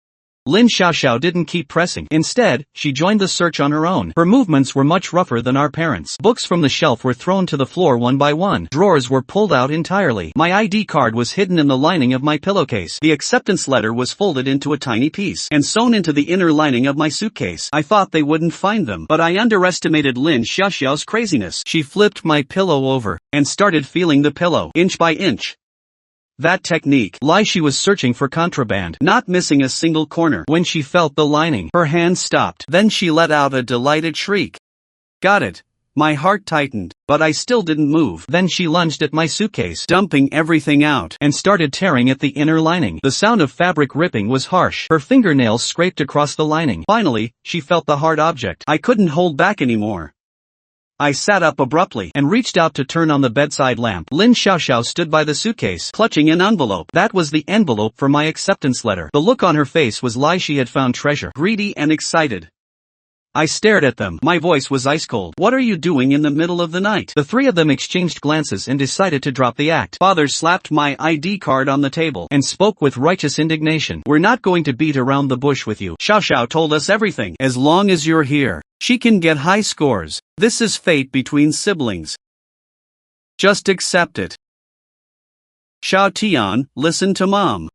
Lin Xiaoxiao didn't keep pressing. Instead, she joined the search on her own. Her movements were much rougher than our parents'. Books from the shelf were thrown to the floor one by one. Drawers were pulled out entirely. My ID card was hidden in the lining of my pillowcase. The acceptance letter was folded into a tiny piece and sewn into the inner lining of my suitcase. I thought they wouldn't find them, but I underestimated Lin Xiaoxiao's craziness. She flipped my pillow over and started feeling the pillow, inch by inch. That technique. She was searching for contraband, not missing a single corner. When she felt the lining, her hand stopped. Then she let out a delighted shriek. "Got it." My heart tightened, but I still didn't move. Then she lunged at my suitcase, dumping everything out, and started tearing at the inner lining. The sound of fabric ripping was harsh. Her fingernails scraped across the lining. Finally, she felt the hard object. I couldn't hold back anymore. I sat up abruptly and reached out to turn on the bedside lamp. Lin Xiaoxiao stood by the suitcase, clutching an envelope. That was the envelope for my acceptance letter. The look on her face was like she had found treasure, greedy and excited. I stared at them. My voice was ice cold. "What are you doing in the middle of the night?" The 3 of them exchanged glances and decided to drop the act. Father slapped my ID card on the table and spoke with righteous indignation. "We're not going to beat around the bush with you. Xiaoxiao told us everything. As long as you're here, she can get high scores. This is fate between siblings. Just accept it." "Xiao Tian, listen to mom.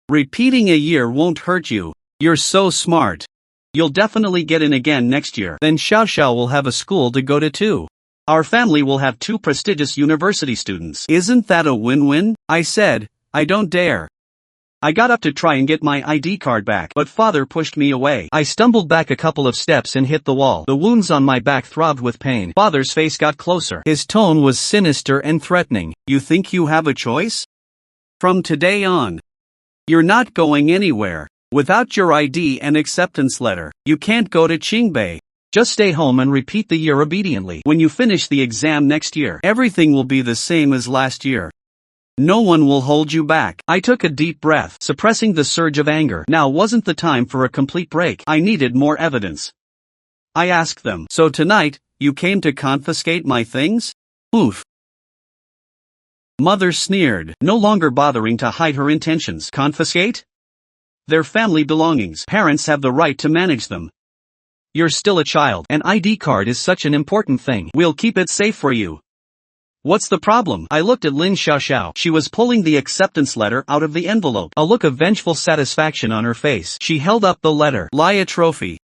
Repeating a year won't hurt you. You're so smart. You'll definitely get in again next year. Then Xiaoxiao will have a school to go to too. Our family will have 2 prestigious university students. Isn't that a win-win?" I said. "I don't dare." I got up to try and get my ID card back, but father pushed me away. I stumbled back a couple of steps and hit the wall. The wounds on my back throbbed with pain. Father's face got closer. His tone was sinister and threatening. "You think you have a choice? From today on, you're not going anywhere. Without your ID and acceptance letter, you can't go to Qingbei. Just stay home and repeat the year obediently. When you finish the exam next year, everything will be the same as last year. No one will hold you back." I took a deep breath, suppressing the surge of anger. Now wasn't the time for a complete break. I needed more evidence. I asked them, "So tonight, you came to confiscate my things?" "Oof." Mother sneered, no longer bothering to hide her intentions. "Confiscate? They're family belongings. Parents have the right to manage them. You're still a child. An ID card is such an important thing. We'll keep it safe for you. What's the problem?" I looked at Lin Xiaoxiao. She was pulling the acceptance letter out of the envelope, a look of vengeful satisfaction on her face. She held up the letter, like a trophy.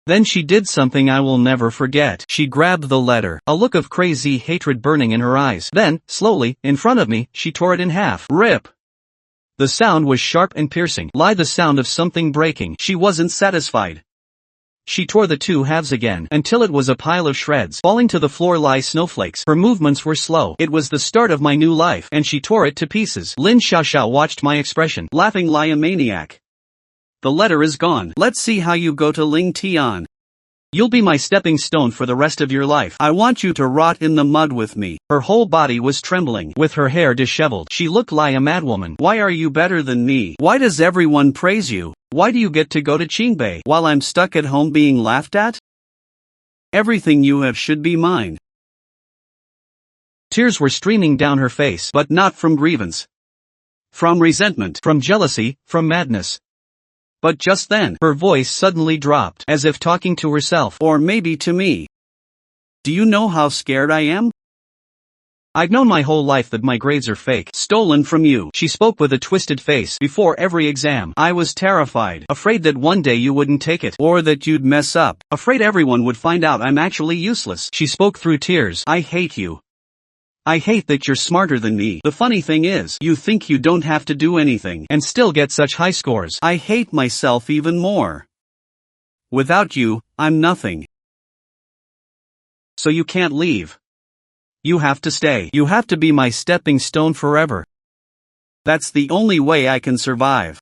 Then she did something I will never forget. She grabbed the letter, a look of crazy hatred burning in her eyes. Then, slowly, in front of me, she tore it in half. Rip! The sound was sharp and piercing, like the sound of something breaking. She wasn't satisfied. She tore the two halves again until it was a pile of shreds. Falling to the floor lie snowflakes. Her movements were slow. It was the start of my new life, and she tore it to pieces. Lin Xiaoxiao watched my expression, laughing like a maniac. The letter is gone. Let's see how you go to Ling Tian. You'll be my stepping stone for the rest of your life. I want you to rot in the mud with me. Her whole body was trembling. With her hair disheveled, she looked like a madwoman. Why are you better than me? Why does everyone praise you? Why do you get to go to Qingbei while I'm stuck at home being laughed at? Everything you have should be mine. Tears were streaming down her face, but not from grievance. From resentment, from jealousy, from madness. But just then, her voice suddenly dropped, as if talking to herself, or maybe to me. Do you know how scared I am? I've known my whole life that my grades are fake, stolen from you. She spoke with a twisted face. Before every exam, I was terrified, afraid that one day you wouldn't take it, or that you'd mess up, afraid everyone would find out I'm actually useless. She spoke through tears. I hate you. I hate that you're smarter than me. The funny thing is, you think you don't have to do anything and still get such high scores. I hate myself even more. Without you, I'm nothing. So you can't leave. You have to stay. You have to be my stepping stone forever. That's the only way I can survive.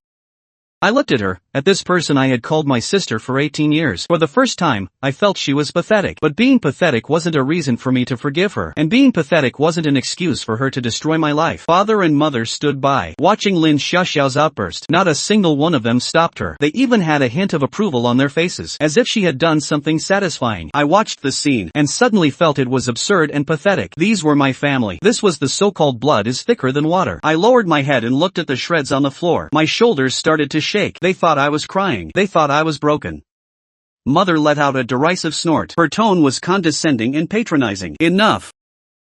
I looked at her, at this person I had called my sister for 18 years. For the first time, I felt she was pathetic. But being pathetic wasn't a reason for me to forgive her. And being pathetic wasn't an excuse for her to destroy my life. Father and mother stood by, watching Lin Xiaoxiao's outburst. Not a single one of them stopped her. They even had a hint of approval on their faces, as if she had done something satisfying. I watched the scene, and suddenly felt it was absurd and pathetic. These were my family. This was the so-called blood is thicker than water. I lowered my head and looked at the shreds on the floor. My shoulders started to shake. They thought I was crying. They thought I was broken. Mother let out a derisive snort. Her tone was condescending and patronizing. Enough.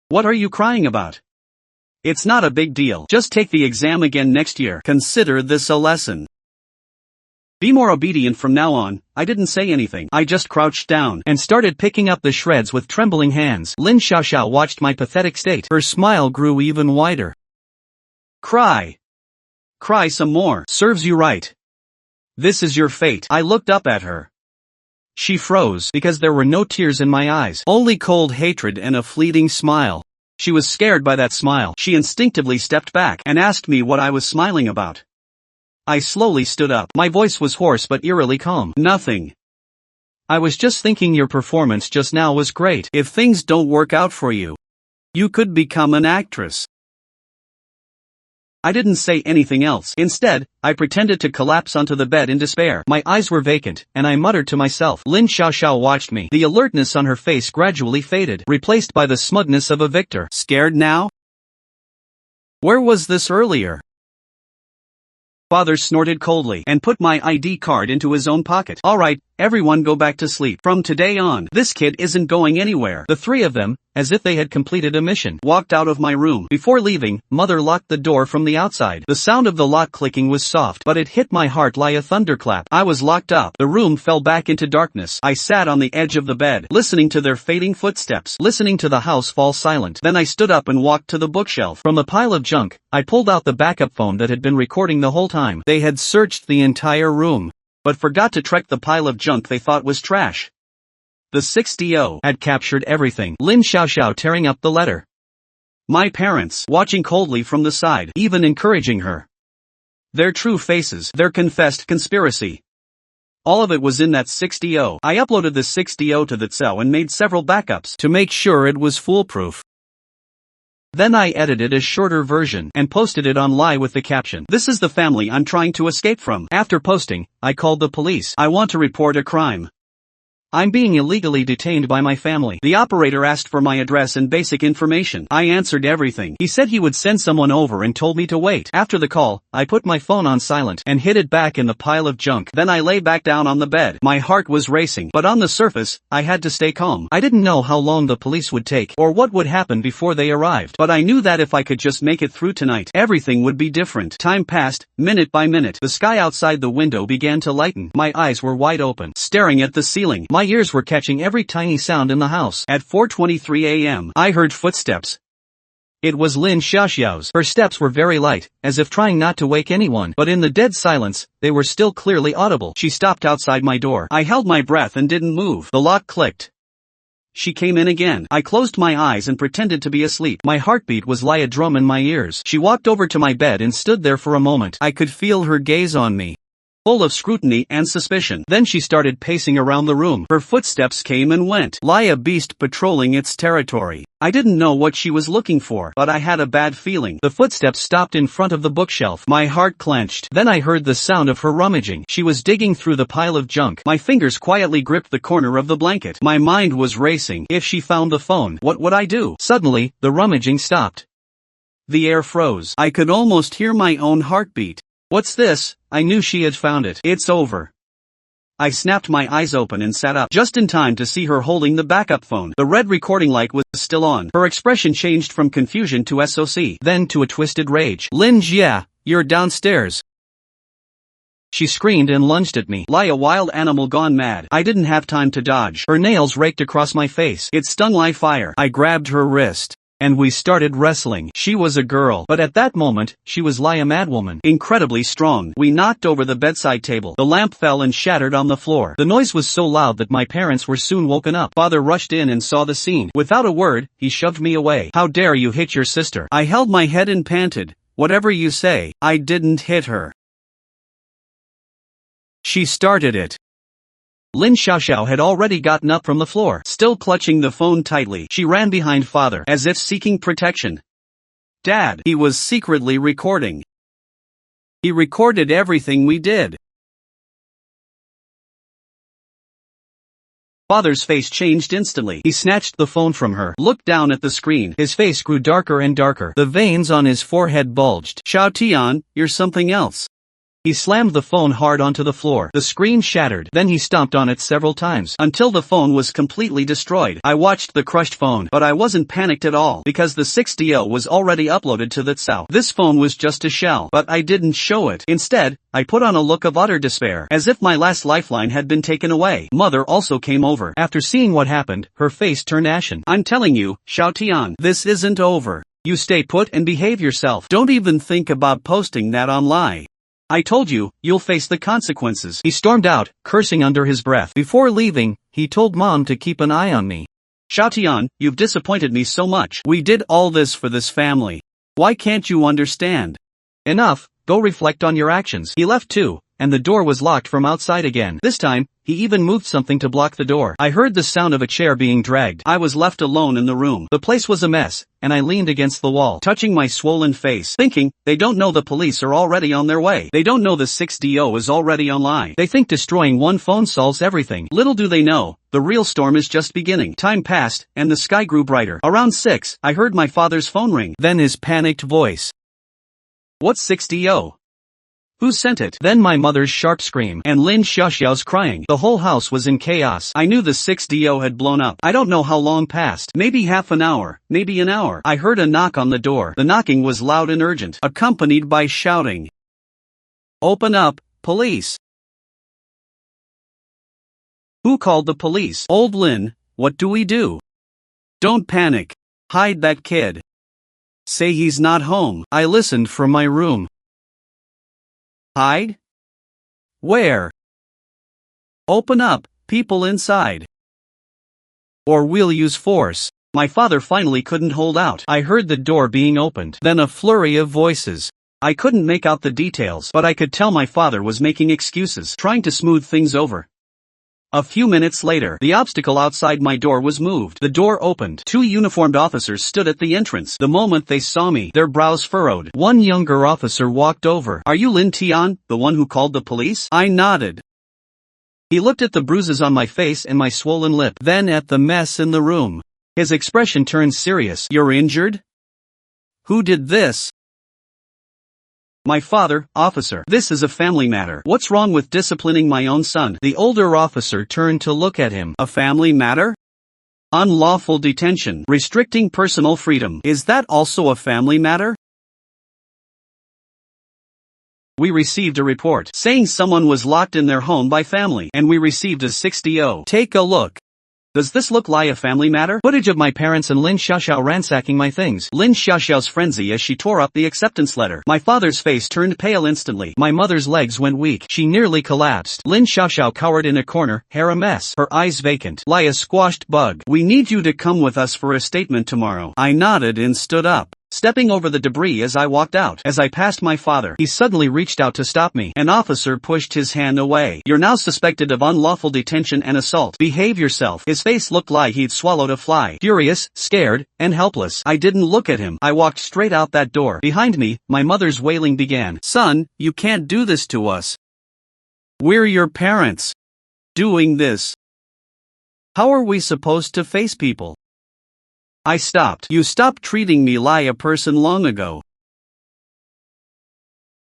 What are you crying about? It's not a big deal. Just take the exam again next year. Consider this a lesson. Be more obedient from now on. I didn't say anything. I just crouched down and started picking up the shreds with trembling hands. Lin Xiaoxiao watched my pathetic state. Her smile grew even wider. Cry. Cry some more. Serves you right. This is your fate. I looked up at her. She froze, because there were no tears in my eyes, only cold hatred and a fleeting smile. She was scared by that smile. She instinctively stepped back and asked me what I was smiling about. I slowly stood up. My voice was hoarse but eerily calm. Nothing. I was just thinking your performance just now was great. If things don't work out for you, you could become an actress. I didn't say anything else. Instead, I pretended to collapse onto the bed in despair. My eyes were vacant, and I muttered to myself. Lin Xiaoxiao watched me. The alertness on her face gradually faded, replaced by the smugness of a victor. Scared now? Where was this earlier? Father snorted coldly and put my ID card into his own pocket. Alright, everyone go back to sleep. From today on, this kid isn't going anywhere. The three of them, as if they had completed a mission, walked out of my room. Before leaving, Mother locked the door from the outside. The sound of the lock clicking was soft, but it hit my heart like a thunderclap. I was locked up. The room fell back into darkness. I sat on the edge of the bed, listening to their fading footsteps, listening to the house fall silent. Then I stood up and walked to the bookshelf. From the pile of junk, I pulled out the backup phone that had been recording the whole time. They had searched the entire room, but forgot to track the pile of junk they thought was trash. The 6DO had captured everything. Lin Xiaoxiao tearing up the letter. My parents, watching coldly from the side, even encouraging her. Their true faces, their confessed conspiracy. All of it was in that 6DO. I uploaded the 6DO to the Tsao and made several backups to make sure it was foolproof. Then I edited a shorter version and posted it online with the caption, "This is the family I'm trying to escape from." After posting, I called the police. I want to report a crime. I'm being illegally detained by my family. The operator asked for my address and basic information. I answered everything. He said he would send someone over and told me to wait. After the call, I put my phone on silent and hid it back in the pile of junk. Then I lay back down on the bed. My heart was racing, but on the surface, I had to stay calm. I didn't know how long the police would take or what would happen before they arrived, but I knew that if I could just make it through tonight, everything would be different. Time passed, minute by minute. The sky outside the window began to lighten. My eyes were wide open, staring at the ceiling. My ears were catching every tiny sound in the house. At 4:23 a.m., I heard footsteps. It was Lin Xiaoxiao's. Her steps were very light, as if trying not to wake anyone, but in the dead silence, they were still clearly audible. She stopped outside my door. I held my breath and didn't move. The lock clicked. She came in again. I closed my eyes and pretended to be asleep. My heartbeat was like a drum in my ears. She walked over to my bed and stood there for a moment. I could feel her gaze on me, full of scrutiny and suspicion. Then she started pacing around the room. Her footsteps came and went, like a beast patrolling its territory. I didn't know what she was looking for, but I had a bad feeling. The footsteps stopped in front of the bookshelf. My heart clenched. Then I heard the sound of her rummaging. She was digging through the pile of junk. My fingers quietly gripped the corner of the blanket. My mind was racing. If she found the phone, what would I do? Suddenly, the rummaging stopped. The air froze. I could almost hear my own heartbeat. What's this? I knew she had found it. It's over. I snapped my eyes open and sat up, just in time to see her holding the backup phone. The red recording light was still on. Her expression changed from confusion to SOC, then to a twisted rage. Lin Jia, you're downstairs. She screamed and lunged at me, like a wild animal gone mad. I didn't have time to dodge. Her nails raked across my face. It stung like fire. I grabbed her wrist, and we started wrestling. She was a girl, but at that moment, she was like a madwoman, incredibly strong. We knocked over the bedside table. The lamp fell and shattered on the floor. The noise was so loud that my parents were soon woken up. Father rushed in and saw the scene. Without a word, he shoved me away. How dare you hit your sister? I held my head and panted. Whatever you say, I didn't hit her. She started it. Lin Xiaoxiao had already gotten up from the floor, still clutching the phone tightly. She ran behind father, as if seeking protection. Dad, he was secretly recording. He recorded everything we did. Father's face changed instantly. He snatched the phone from her, looked down at the screen. His face grew darker and darker. The veins on his forehead bulged. Xiao Tian, you're something else. He slammed the phone hard onto the floor. The screen shattered. Then he stomped on it several times, until the phone was completely destroyed. I watched the crushed phone, but I wasn't panicked at all, because the 6DO was already uploaded to the Tsao. This phone was just a shell, but I didn't show it. Instead, I put on a look of utter despair, as if my last lifeline had been taken away. Mother also came over. After seeing what happened, her face turned ashen. I'm telling you, Xiao Tian, this isn't over. You stay put and behave yourself. Don't even think about posting that online. I told you, you'll face the consequences. He stormed out, cursing under his breath. Before leaving, he told Mom to keep an eye on me. Xiao Tian, you've disappointed me so much. We did all this for this family. Why can't you understand? Enough, go reflect on your actions. He left too, and the door was locked from outside again. This time, he even moved something to block the door. I heard the sound of a chair being dragged. I was left alone in the room. The place was a mess, and I leaned against the wall, touching my swollen face, thinking, they don't know the police are already on their way. They don't know the 6DO is already online. They think destroying one phone solves everything. Little do they know, the real storm is just beginning. Time passed, and the sky grew brighter. Around 6, I heard my father's phone ring. Then his panicked voice. What's 6DO? Who sent it? Then my mother's sharp scream, and Lin Xiaoxiao's crying. The whole house was in chaos. I knew the 6DO had blown up. I don't know how long passed. Maybe half an hour, maybe an hour. I heard a knock on the door. The knocking was loud and urgent, accompanied by shouting. Open up, police. Who called the police? Old Lin, what do we do? Don't panic. Hide that kid. Say he's not home. I listened from my room. Hide? Where? Open up, people inside. Or we'll use force. My father finally couldn't hold out. I heard the door being opened, then a flurry of voices. I couldn't make out the details, but I could tell my father was making excuses, trying to smooth things over. A few minutes later, the obstacle outside my door was moved. The door opened. 2 uniformed officers stood at the entrance. The moment they saw me, their brows furrowed. One younger officer walked over. Are you Lin Tian, the one who called the police? I nodded. He looked at the bruises on my face and my swollen lip, then at the mess in the room. His expression turned serious. You're injured? Who did this? My father, officer. This is a family matter. What's wrong with disciplining my own son? The older officer turned to look at him. A family matter? Unlawful detention. Restricting personal freedom. Is that also a family matter? We received a report saying someone was locked in their home by family, and we received a 6DO. Take a look. Does this look like a family matter? Footage of my parents and Lin Xiaoxiao ransacking my things. Lin Xiaoxiao's frenzy as she tore up the acceptance letter. My father's face turned pale instantly. My mother's legs went weak. She nearly collapsed. Lin Xiaoxiao cowered in a corner, hair a mess, her eyes vacant, like a squashed bug. We need you to come with us for a statement tomorrow. I nodded and stood up, stepping over the debris as I walked out. As I passed my father, he suddenly reached out to stop me. An officer pushed his hand away. You're now suspected of unlawful detention and assault. Behave yourself. His face looked like he'd swallowed a fly. Furious, scared, and helpless. I didn't look at him. I walked straight out that door. Behind me, my mother's wailing began. Son, you can't do this to us. We're your parents. Doing this. How are we supposed to face people? I stopped. You stopped treating me like a person long ago.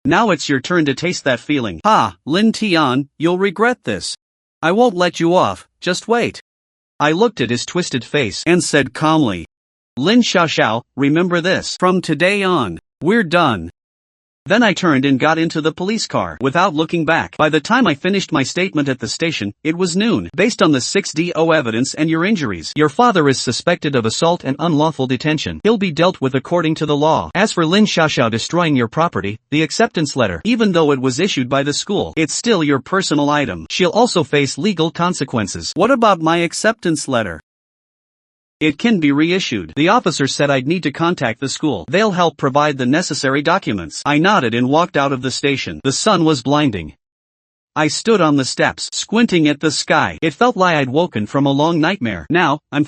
Now it's your turn to taste that feeling. Ha, Lin Tian, you'll regret this. I won't let you off, just wait. I looked at his twisted face and said calmly, Lin Xiaoxiao, remember this. From today on, we're done. Then I turned and got into the police car without looking back. By the time I finished my statement at the station, it was noon. Based on the 6DO evidence and your injuries, your father is suspected of assault and unlawful detention. He'll be dealt with according to the law. As for Lin Xiaoxiao destroying your property, the acceptance letter, even though it was issued by the school, it's still your personal item. She'll also face legal consequences. What about my acceptance letter? It can be reissued. The officer said I'd need to contact the school. They'll help provide the necessary documents. I nodded and walked out of the station. The sun was blinding. I stood on the steps, squinting at the sky. It felt like I'd woken from a long nightmare. Now, I'm